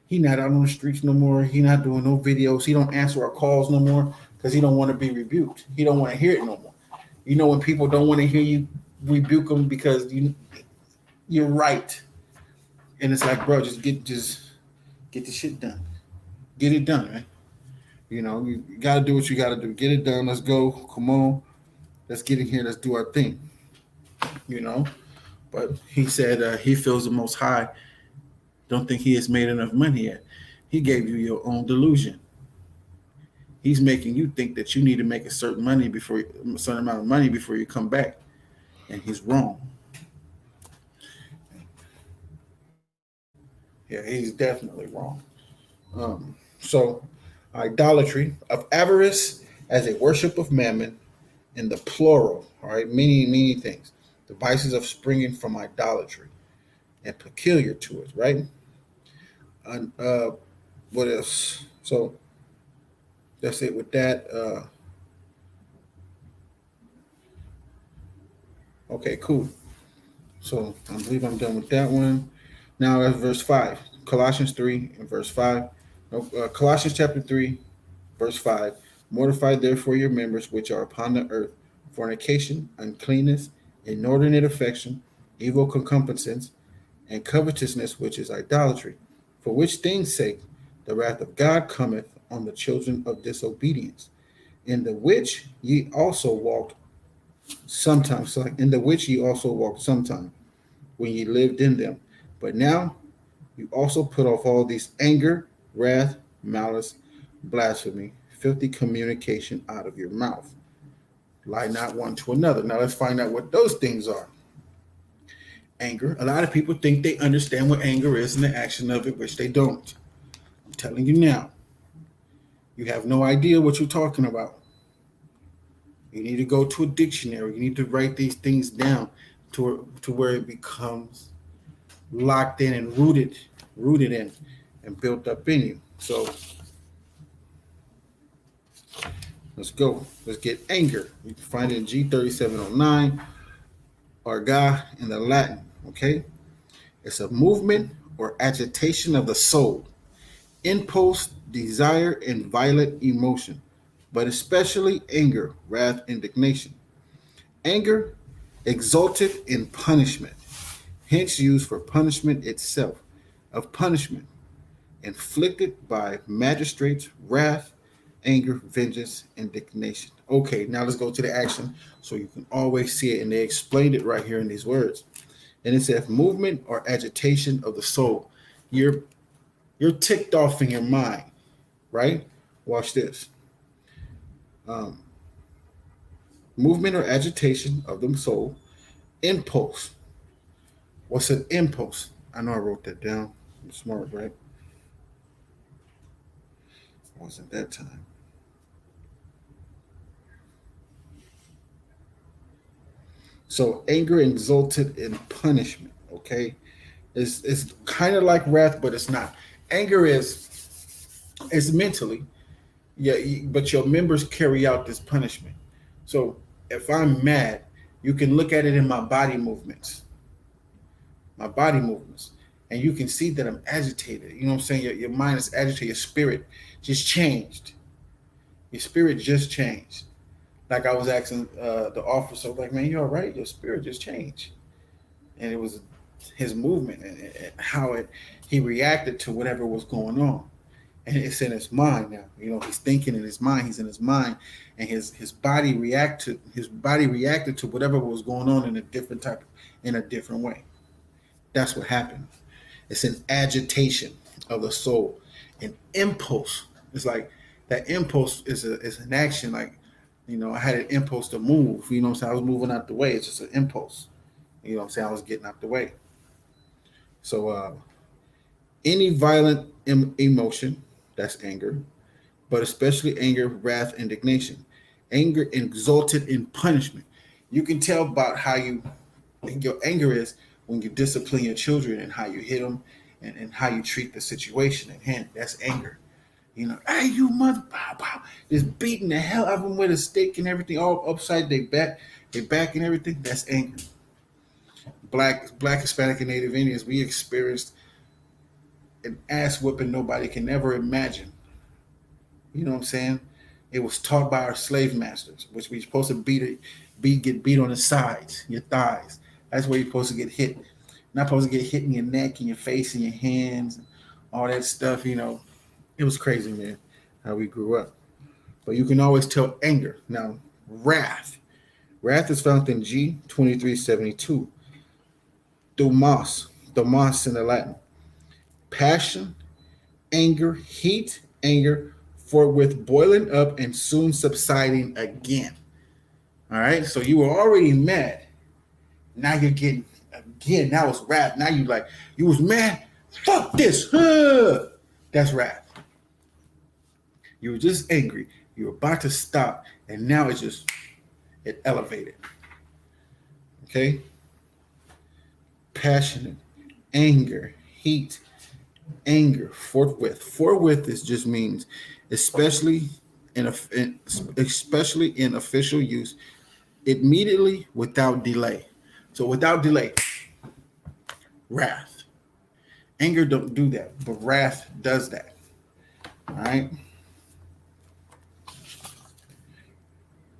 He not out on the streets no more. He not doing no videos. He don't answer our calls no more because he don't want to be rebuked. He don't want to hear it no more. When people don't want to hear you rebuke them because you're right, and it's like, bro, just get the shit done. Get it done, man. You got to do what you got to do. Get it done. Let's go. Come on. Let's get in here. Let's do our thing. You know. But he said he feels the Most High don't think he has made enough money yet. He gave you your own delusion. He's making you think that you need to make a certain amount of money before you come back, and he's wrong. Yeah, he's definitely wrong. So, idolatry of avarice as a worship of mammon in the plural. All right, many things. The vices of springing from idolatry and peculiar to it. Right. And what else? So that's it with that. Okay, cool. So I believe I'm done with that one. Now that's verse 5. Colossians 3 and verse 5. No, Colossians chapter 3, verse 5. Mortify therefore your members which are upon the earth, fornication, uncleanness, inordinate affection, evil concupiscence, and covetousness, which is idolatry. For which things' sake the wrath of God cometh on the children of disobedience, in the which ye also walked sometimes, in the which ye also walked sometime, when ye lived in them. But now you also put off all these anger, wrath, malice, blasphemy, filthy communication out of your mouth. Lie not one to another. Now let's find out what those things are. Anger. A lot of people think they understand what anger is and the action of it, which they don't. I'm telling you now, you have no idea what you're talking about. You need to go to a dictionary. You need to write these things down to where it becomes locked in and rooted in and built up in you. So let's go. Let's get anger. You can find it in G3709 or Ga in the Latin. Okay? It's a movement or agitation of the soul, impulse, desire, and violent emotion, but especially anger, wrath, indignation. Anger exalted in punishment, hence used for punishment itself, of punishment inflicted by magistrates, wrath, anger, vengeance, indignation. Okay, now let's go to the action so you can always see it. And they explained it right here in these words. And it says movement or agitation of the soul. You're ticked off in your mind, right? Watch this. Um, Movement or agitation of the soul. Impulse. What's an impulse? I know I wrote that down. I'm smart, right? It wasn't that time. So anger exalted in punishment. Okay, it's kind of like wrath, but it's not. Anger is mentally, yeah, but your members carry out this punishment. So if I'm mad, you can look at it in my body movements, and you can see that I'm agitated. You know what I'm saying? Your mind is agitated. Your spirit just changed. Your spirit just changed. Like I was asking the officer, like, man, you all right? Your spirit just changed. And it was his movement and how he reacted to whatever was going on. And it's in his mind now. He's thinking in his mind. He's in his mind, and his body reacted to whatever was going on in a different way. That's what happened. It's an agitation of the soul, an impulse. It's like that impulse is an action. Like, I had an impulse to move. You know what I'm saying? I was moving out the way. It's just an impulse. You know what I'm saying? I was getting out the way. So any violent emotion, that's anger, but especially anger, wrath, indignation. Anger exalted in punishment. You can tell about how your anger is when you discipline your children and how you hit them and how you treat the situation at hand. That's anger. Hey, you mother, pow, pow, just beating the hell out of them with a stick and everything, all upside their back and everything. That's anger. Black, Hispanic, and Native Indians, we experienced an ass whipping nobody can ever imagine. You know what I'm saying? It was taught by our slave masters, which we're supposed to get beat on the sides, your thighs. That's where you're supposed to get hit. Not supposed to get hit in your neck, in your face, in your hands, all that stuff. It was crazy, man, how we grew up. But you can always tell anger. Now, wrath. Wrath is found in G 2372. Dumas in the Latin. Passion, anger, heat, anger, forthwith boiling up and soon subsiding again. All right, so you were already mad. Now you're getting again. Now it's wrath. Now you was mad. Fuck this. That's wrath. You were just angry. You were about to stop, and now it elevated. Okay, passionate, anger, heat, anger, forthwith. Forthwith is just means, especially especially in official use, immediately without delay. So without delay, wrath. Anger don't do that, but wrath does that. All right.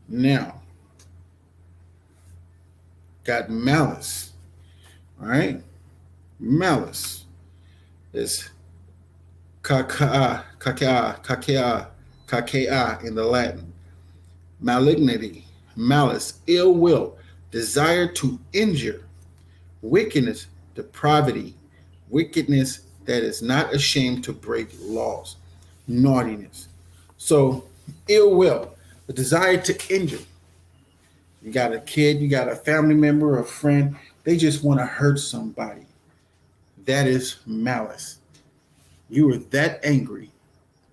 Now, got malice. All right. Malice is kakea in the Latin. Malignity, malice, ill will, desire to injure, wickedness, depravity, wickedness that is not ashamed to break laws, naughtiness. So, ill will, the desire to injure. You got a kid, you got a family member, a friend, they just want to hurt somebody. That is malice. You were that angry.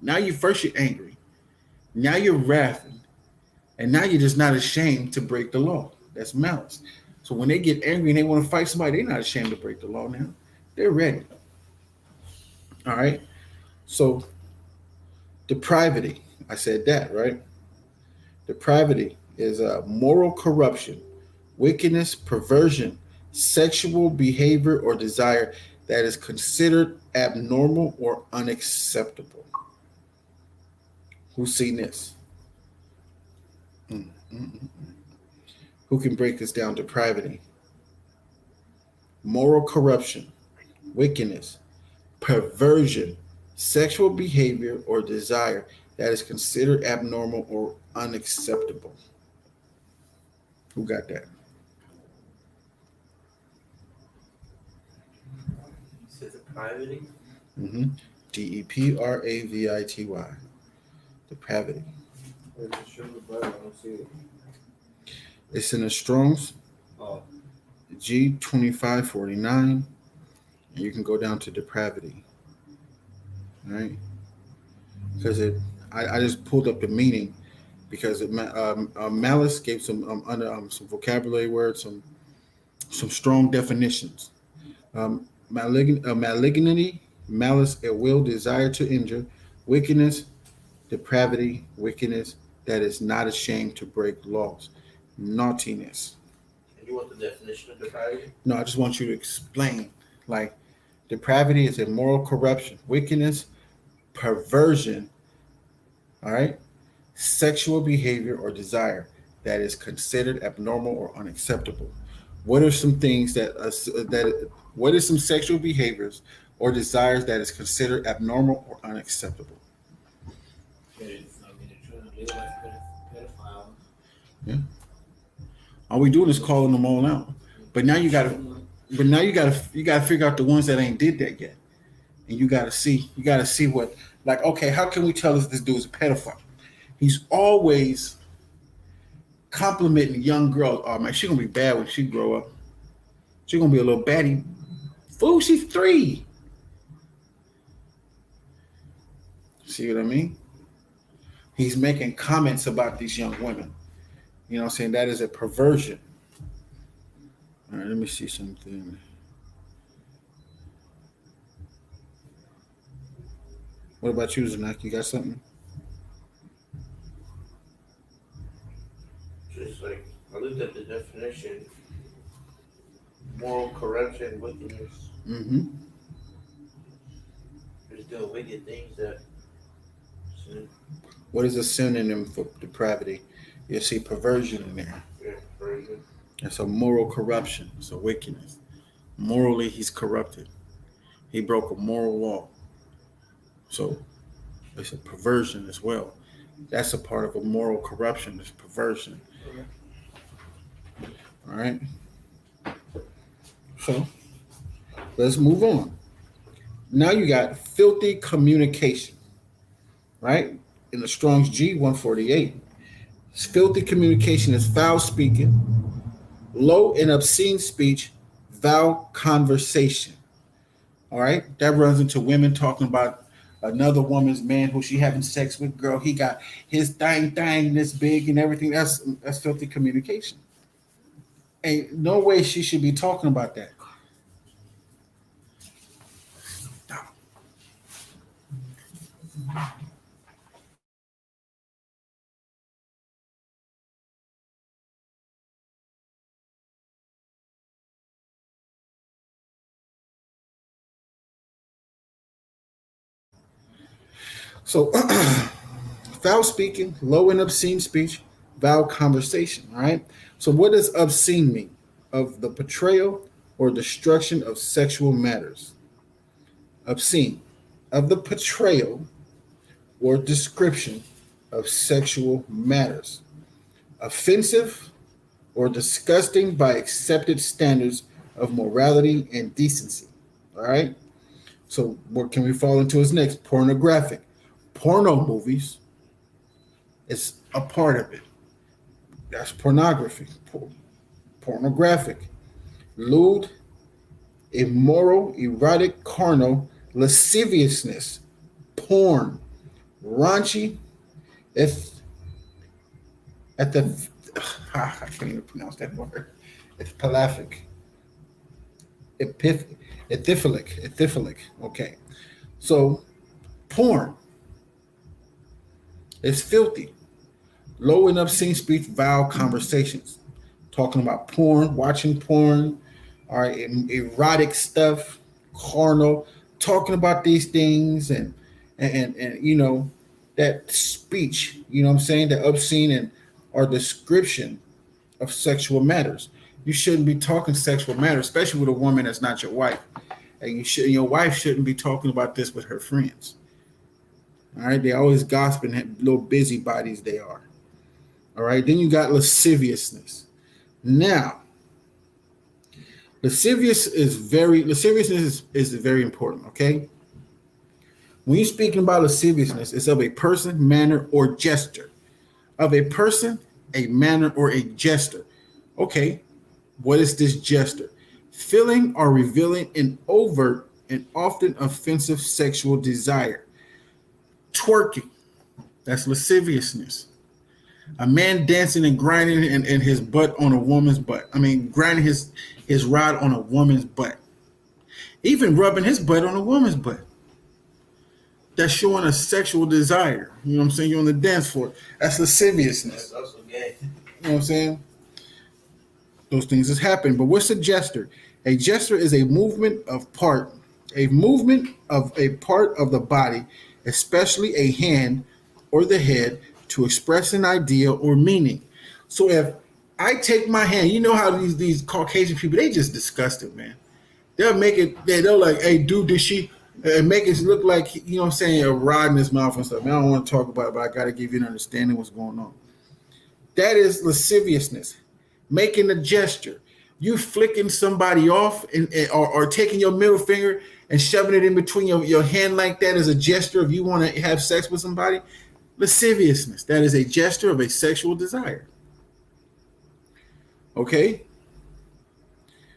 Now you're angry. Now you're wrathing. And now you're just not ashamed to break the law. That's malice. So when they get angry and they want to fight somebody, they're not ashamed to break the law now. They're ready. All right. So depravity. I said that, right? Depravity is moral corruption, wickedness, perversion, sexual behavior or desire that is considered abnormal or unacceptable. Who's seen this? Mm, mm, mm, mm. Who can break this down? Depravity, moral corruption, wickedness, perversion, sexual behavior or desire that is considered abnormal or unacceptable. Who got that? Says depravity. Mm-hmm. Depravity. Depravity. I don't see it. It's in the Strong's Oh, G 2549, and you can go down to depravity. All right, because I just pulled up the meaning because malice gave some vocabulary words, some strong definitions. Malignity, malice, a will, desire to injure, wickedness, depravity, wickedness that is not ashamed to break laws, naughtiness. And you want the definition of depravity? No, I just want you to explain. Like, depravity is immoral corruption, wickedness, perversion, all right, sexual behavior or desire that is considered abnormal or unacceptable. What are some things what are some sexual behaviors or desires that is considered abnormal or unacceptable? Yeah. All we doing is calling them all out. But now you gotta figure out the ones that ain't did that yet. And you gotta see what, like, okay, how can we tell this dude's a pedophile? He's always complimenting young girls. Oh man, she gonna be bad when she grow up. She gonna be a little baddie. Fool, she's 3. See what I mean? He's making comments about these young women. You know what I'm saying? That is a perversion. All right, let me see something. What about you, Zanak? You got something? Just like I looked at the definition, moral corruption, wickedness, Mm-hmm. just doing wicked things that sin, What is a synonym for depravity? You see perversion in there. yeah, perversion. It's a moral corruption. It's a wickedness. Morally, he's corrupted. He broke a moral law. So it's a perversion as well. That's a part of a moral corruption. It's perversion. Okay. All right. So let's move on. Now you got filthy communication, right? In the Strong's G 148. Filthy communication is foul speaking, low and obscene speech, foul conversation. All right. That runs into women talking about another woman's man who she having sex with. Girl, he got his thing this big and everything. That's filthy communication. Ain't no way she should be talking about that. So foul speaking, low and obscene speech, foul conversation. All right. So what does obscene mean? Of the portrayal or destruction of sexual matters. Obscene. Of the portrayal or description of sexual matters. Offensive or disgusting by accepted standards of morality and decency. All right. So what can we fall into as next? Pornographic. Porno movies is a part of it. That's pornography. Pornographic. Lewd, immoral, erotic, carnal, lasciviousness, porn, raunchy, if at the I can't even pronounce that word. It's palaphic. Epithelic. Okay. So porn is filthy. Low and obscene speech, vile conversations. Talking about porn, watching porn, all right, erotic stuff, carnal, talking about these things and you know, that speech, you know what I'm saying, that obscene and or description of sexual matters. You shouldn't be talking sexual matters, especially with a woman that's not your wife. And your wife shouldn't be talking about this with her friends. All right, they always gossiping, little busybodies they are. All right, then you got lasciviousness. Now, lasciviousness is very important. Okay, when you're speaking about lasciviousness, it's of a person, manner, or gesture. Of a person, a manner, or a gesture. Okay, what is this gesture? Feeling or revealing an overt and often offensive sexual desire. Twerking, that's lasciviousness. A man dancing and grinding in his butt on a woman's butt. I mean, grinding his rod on a woman's butt. Even rubbing his butt on a woman's butt. That's showing a sexual desire. You know what I'm saying? You're on the dance floor. That's lasciviousness. That's also gay. You know what I'm saying? Those things has happened. But what's a gesture? A gesture is a movement of a part of the body, especially a hand or the head, to express an idea or meaning. So if I take my hand, you know how these Caucasian people, they just disgusted, man. They'll make it, they'll like, hey, dude, did she, and make it look like, you know what I'm saying, a rod in his mouth and stuff. Man, I don't want to talk about it, but I got to give you an understanding what's going on. That is lasciviousness, making a gesture. You flicking somebody off or taking your middle finger and shoving it in between your hand like that as a gesture if you want to have sex with somebody. Lasciviousness. That is a gesture of a sexual desire. Okay?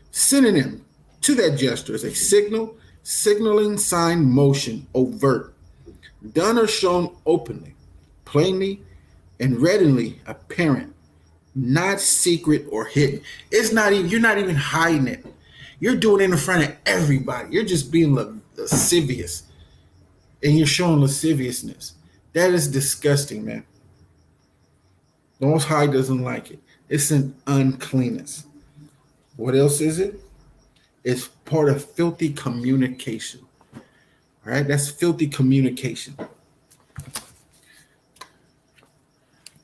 Synonym to that gesture is a signal, signaling, sign, motion, overt, done or shown openly. plainly and readily apparent, not secret or hidden. It's not even, you're not even hiding it. You're doing it in front of everybody. You're just being lascivious and you're showing lasciviousness. That is disgusting, man. The Most High doesn't like it. It's an uncleanness. What else is it? It's part of filthy communication. All right, that's filthy communication.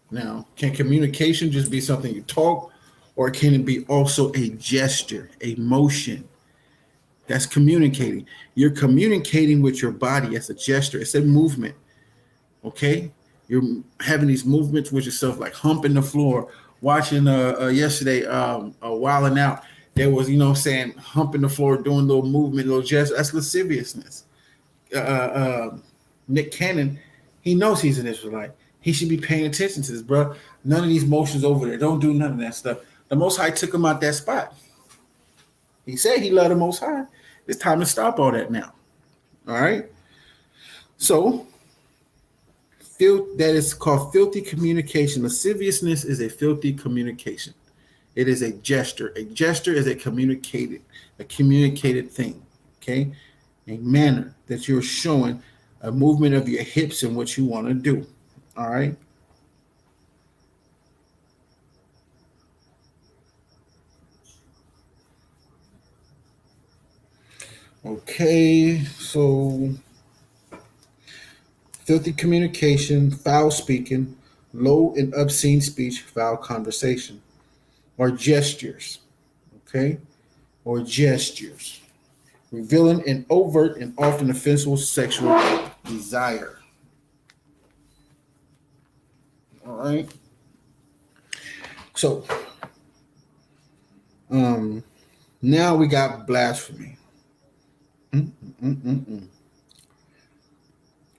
Now, can communication just be something you talk, or can it be also a gesture, a motion? That's communicating. You're communicating with your body as a gesture. It's a movement. Okay, you're having these movements with yourself, like humping the floor. Watching yesterday, wilding out. There was, saying humping the floor, doing little movement, little gesture. That's lasciviousness. Nick Cannon, he knows he's an Israelite. He should be paying attention to this, bro. None of these motions over there. Don't do none of that stuff. The Most High took him out that spot. He said he loved the Most High. It's time to stop all that now. All right. So, that is called filthy communication. Lasciviousness is a filthy communication. It is a gesture. A gesture is a communicated thing. Okay, a manner that you're showing a movement of your hips and what you want to do. All right. Okay, so filthy communication, foul speaking, low and obscene speech, foul conversation, or gestures. Okay, or gestures, revealing an overt and often offensive sexual desire. All right. So, now we got blasphemy.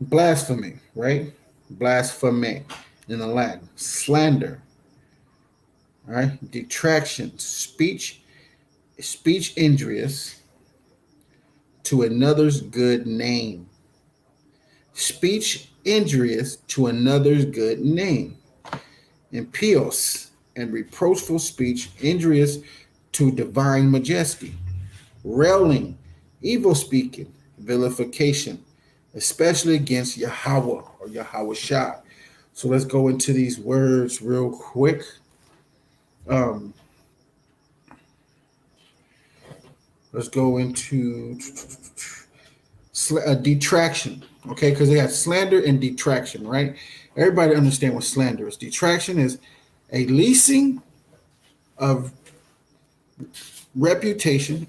Blasphemy, right? Blasphemy in the Latin. Slander. All right. Detraction. Speech injurious to another's good name. Speech injurious to another's good name. Impious and reproachful speech injurious to divine majesty. Railing, evil speaking, vilification, especially against Yahweh or Yahweh Shah. So let's go into these words real quick. Let's go into detraction, okay? Because they got slander and detraction, right? Everybody understand what slander is. Detraction is a leasing of reputation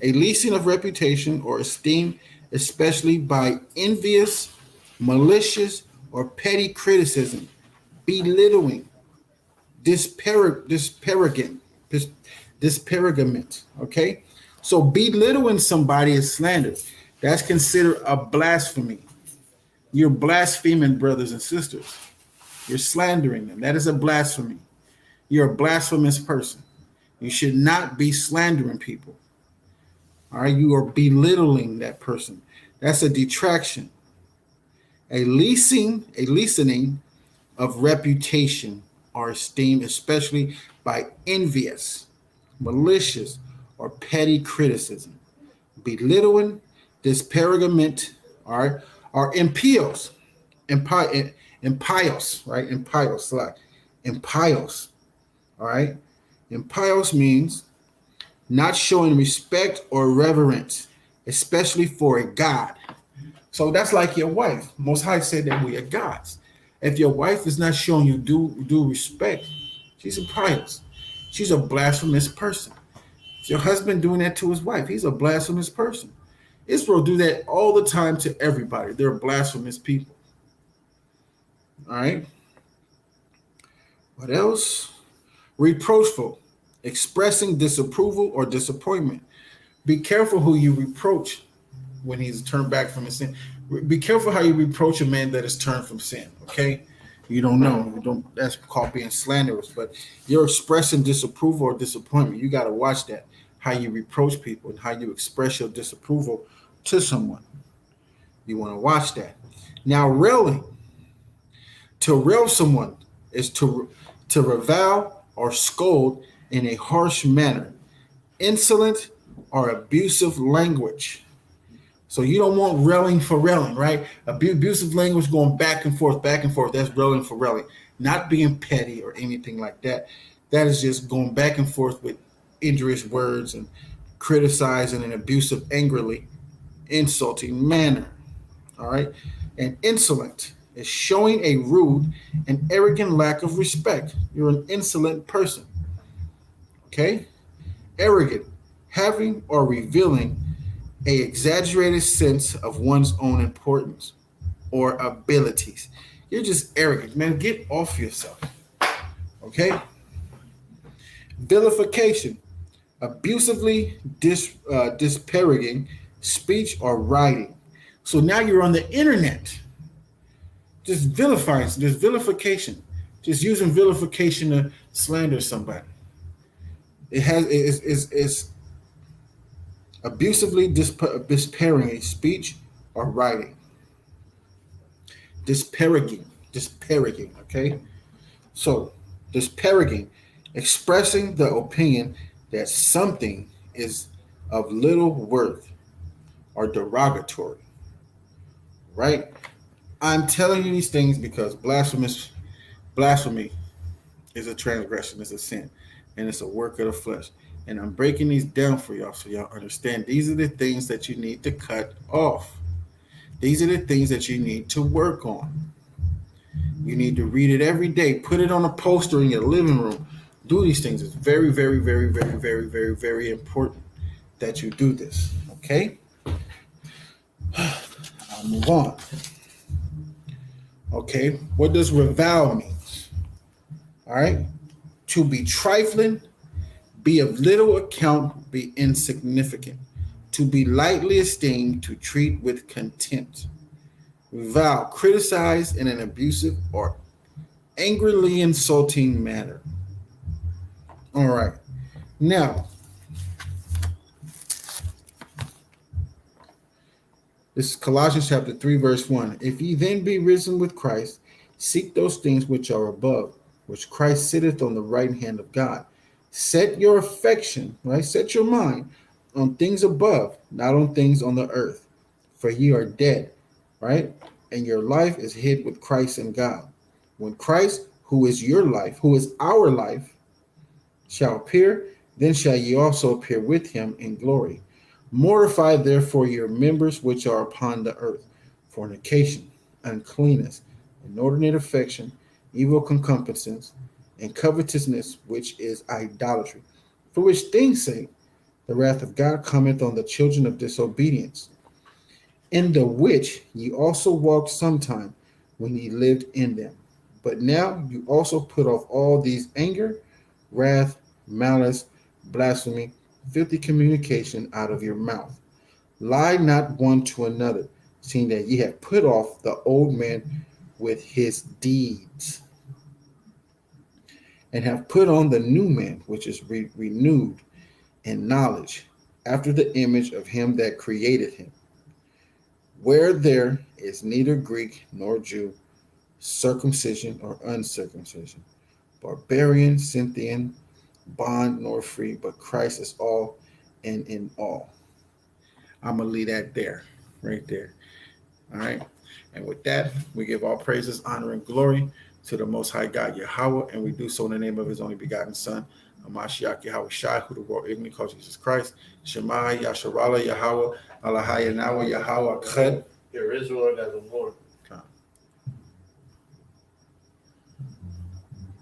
or esteem, especially by envious, malicious, or petty criticism, belittling, disparagement. Okay, so belittling somebody is slander. That's considered a blasphemy. You're blaspheming brothers and sisters. You're slandering them. That is a blasphemy. You're a blasphemous person. You should not be slandering people. All right, you are belittling that person. That's a detraction. A leasening of reputation or esteem, especially by envious, malicious, or petty criticism. Belittling, disparagement, all right, are impious, right? Impious, all right? Impious means not showing respect or reverence, especially for a God. So that's like your wife. Most High said that we are gods. If your wife is not showing you due respect, she's impious. She's a blasphemous person. If your husband doing that to his wife, he's a blasphemous person. Israel do that all the time to everybody. They're blasphemous people. All right. What else? Reproachful, expressing disapproval or disappointment. Be careful who you reproach when he's turned back from his sin. Be careful how you reproach a man that is turned from sin. Okay, you don't know. You don't. That's called being slanderous. But you're expressing disapproval or disappointment. You got to watch that. How you reproach people and how you express your disapproval to someone. You want to watch that. Now, railing, To rail someone is to revile or scold in a harsh manner, insolent or abusive language. So you don't want railing for railing, right? Abusive language going back and forth, back and forth. That's railing for railing. Not being petty or anything like that. That is just going back and forth with injurious words and criticizing and abusive, angrily, insulting manner. All right. And insolent is showing a rude and arrogant lack of respect. You're an insolent person. Okay. Arrogant, having or revealing a exaggerated sense of one's own importance or abilities. You're just arrogant, man. Get off yourself. Okay. Vilification, abusively disparaging speech or writing. So now you're on the internet, just vilifying, just vilification, just using vilification to slander somebody. It's abusively disparaging speech or writing. Disparaging. Okay, so disparaging, expressing the opinion that something is of little worth or derogatory. Right? I'm telling you these things because blasphemy is a transgression, it's a sin, and it's a work of the flesh. And I'm breaking these down for y'all so y'all understand these are the things that you need to cut off. These are the things that you need to work on. You need to read it every day. Put it on a poster in your living room. Do these things. It's very, very, very, very, very, very, very important that you do this. Okay? I'll move on. Okay, what does revile mean? All right, to be trifling, be of little account, be insignificant, to be lightly esteemed, to treat with contempt. Revile, criticize in an abusive or angrily insulting manner. All right, now this is Colossians chapter 3, verse 1. If ye then be risen with Christ, seek those things which are above, which Christ sitteth on the right hand of God. Set your affection, right? Set your mind on things above, not on things on the earth. For ye are dead, right? And your life is hid with Christ in God. When Christ, who is your life, who is our life, shall appear, then shall ye also appear with him in glory. Mortify therefore your members which are upon the earth, fornication, uncleanness, inordinate affection, evil concupiscence, and covetousness, which is idolatry. For which things sake the wrath of God cometh on the children of disobedience, in the which ye also walked sometime when ye lived in them. But now you also put off all these: anger, wrath, malice, blasphemy, filthy communication out of your mouth. Lie not one to another, seeing that ye have put off the old man with his deeds, and have put on the new man, which is renewed in knowledge, after the image of him that created him. Where there is neither Greek nor Jew, circumcision or uncircumcision, barbarian, Scythian, bond nor free, but Christ is all and in all. I'm going to leave that there, right there. All right. And with that, we give all praises, honor, and glory to the Most High God, Yahweh, and we do so in the name of his only begotten Son, Hamashiach Yahweh Shai, who the world ignorantly calls Jesus Christ. Shema Yasharala Yahweh, Alahaya Nawa Yahweh Chad. Your Israel got the Lord.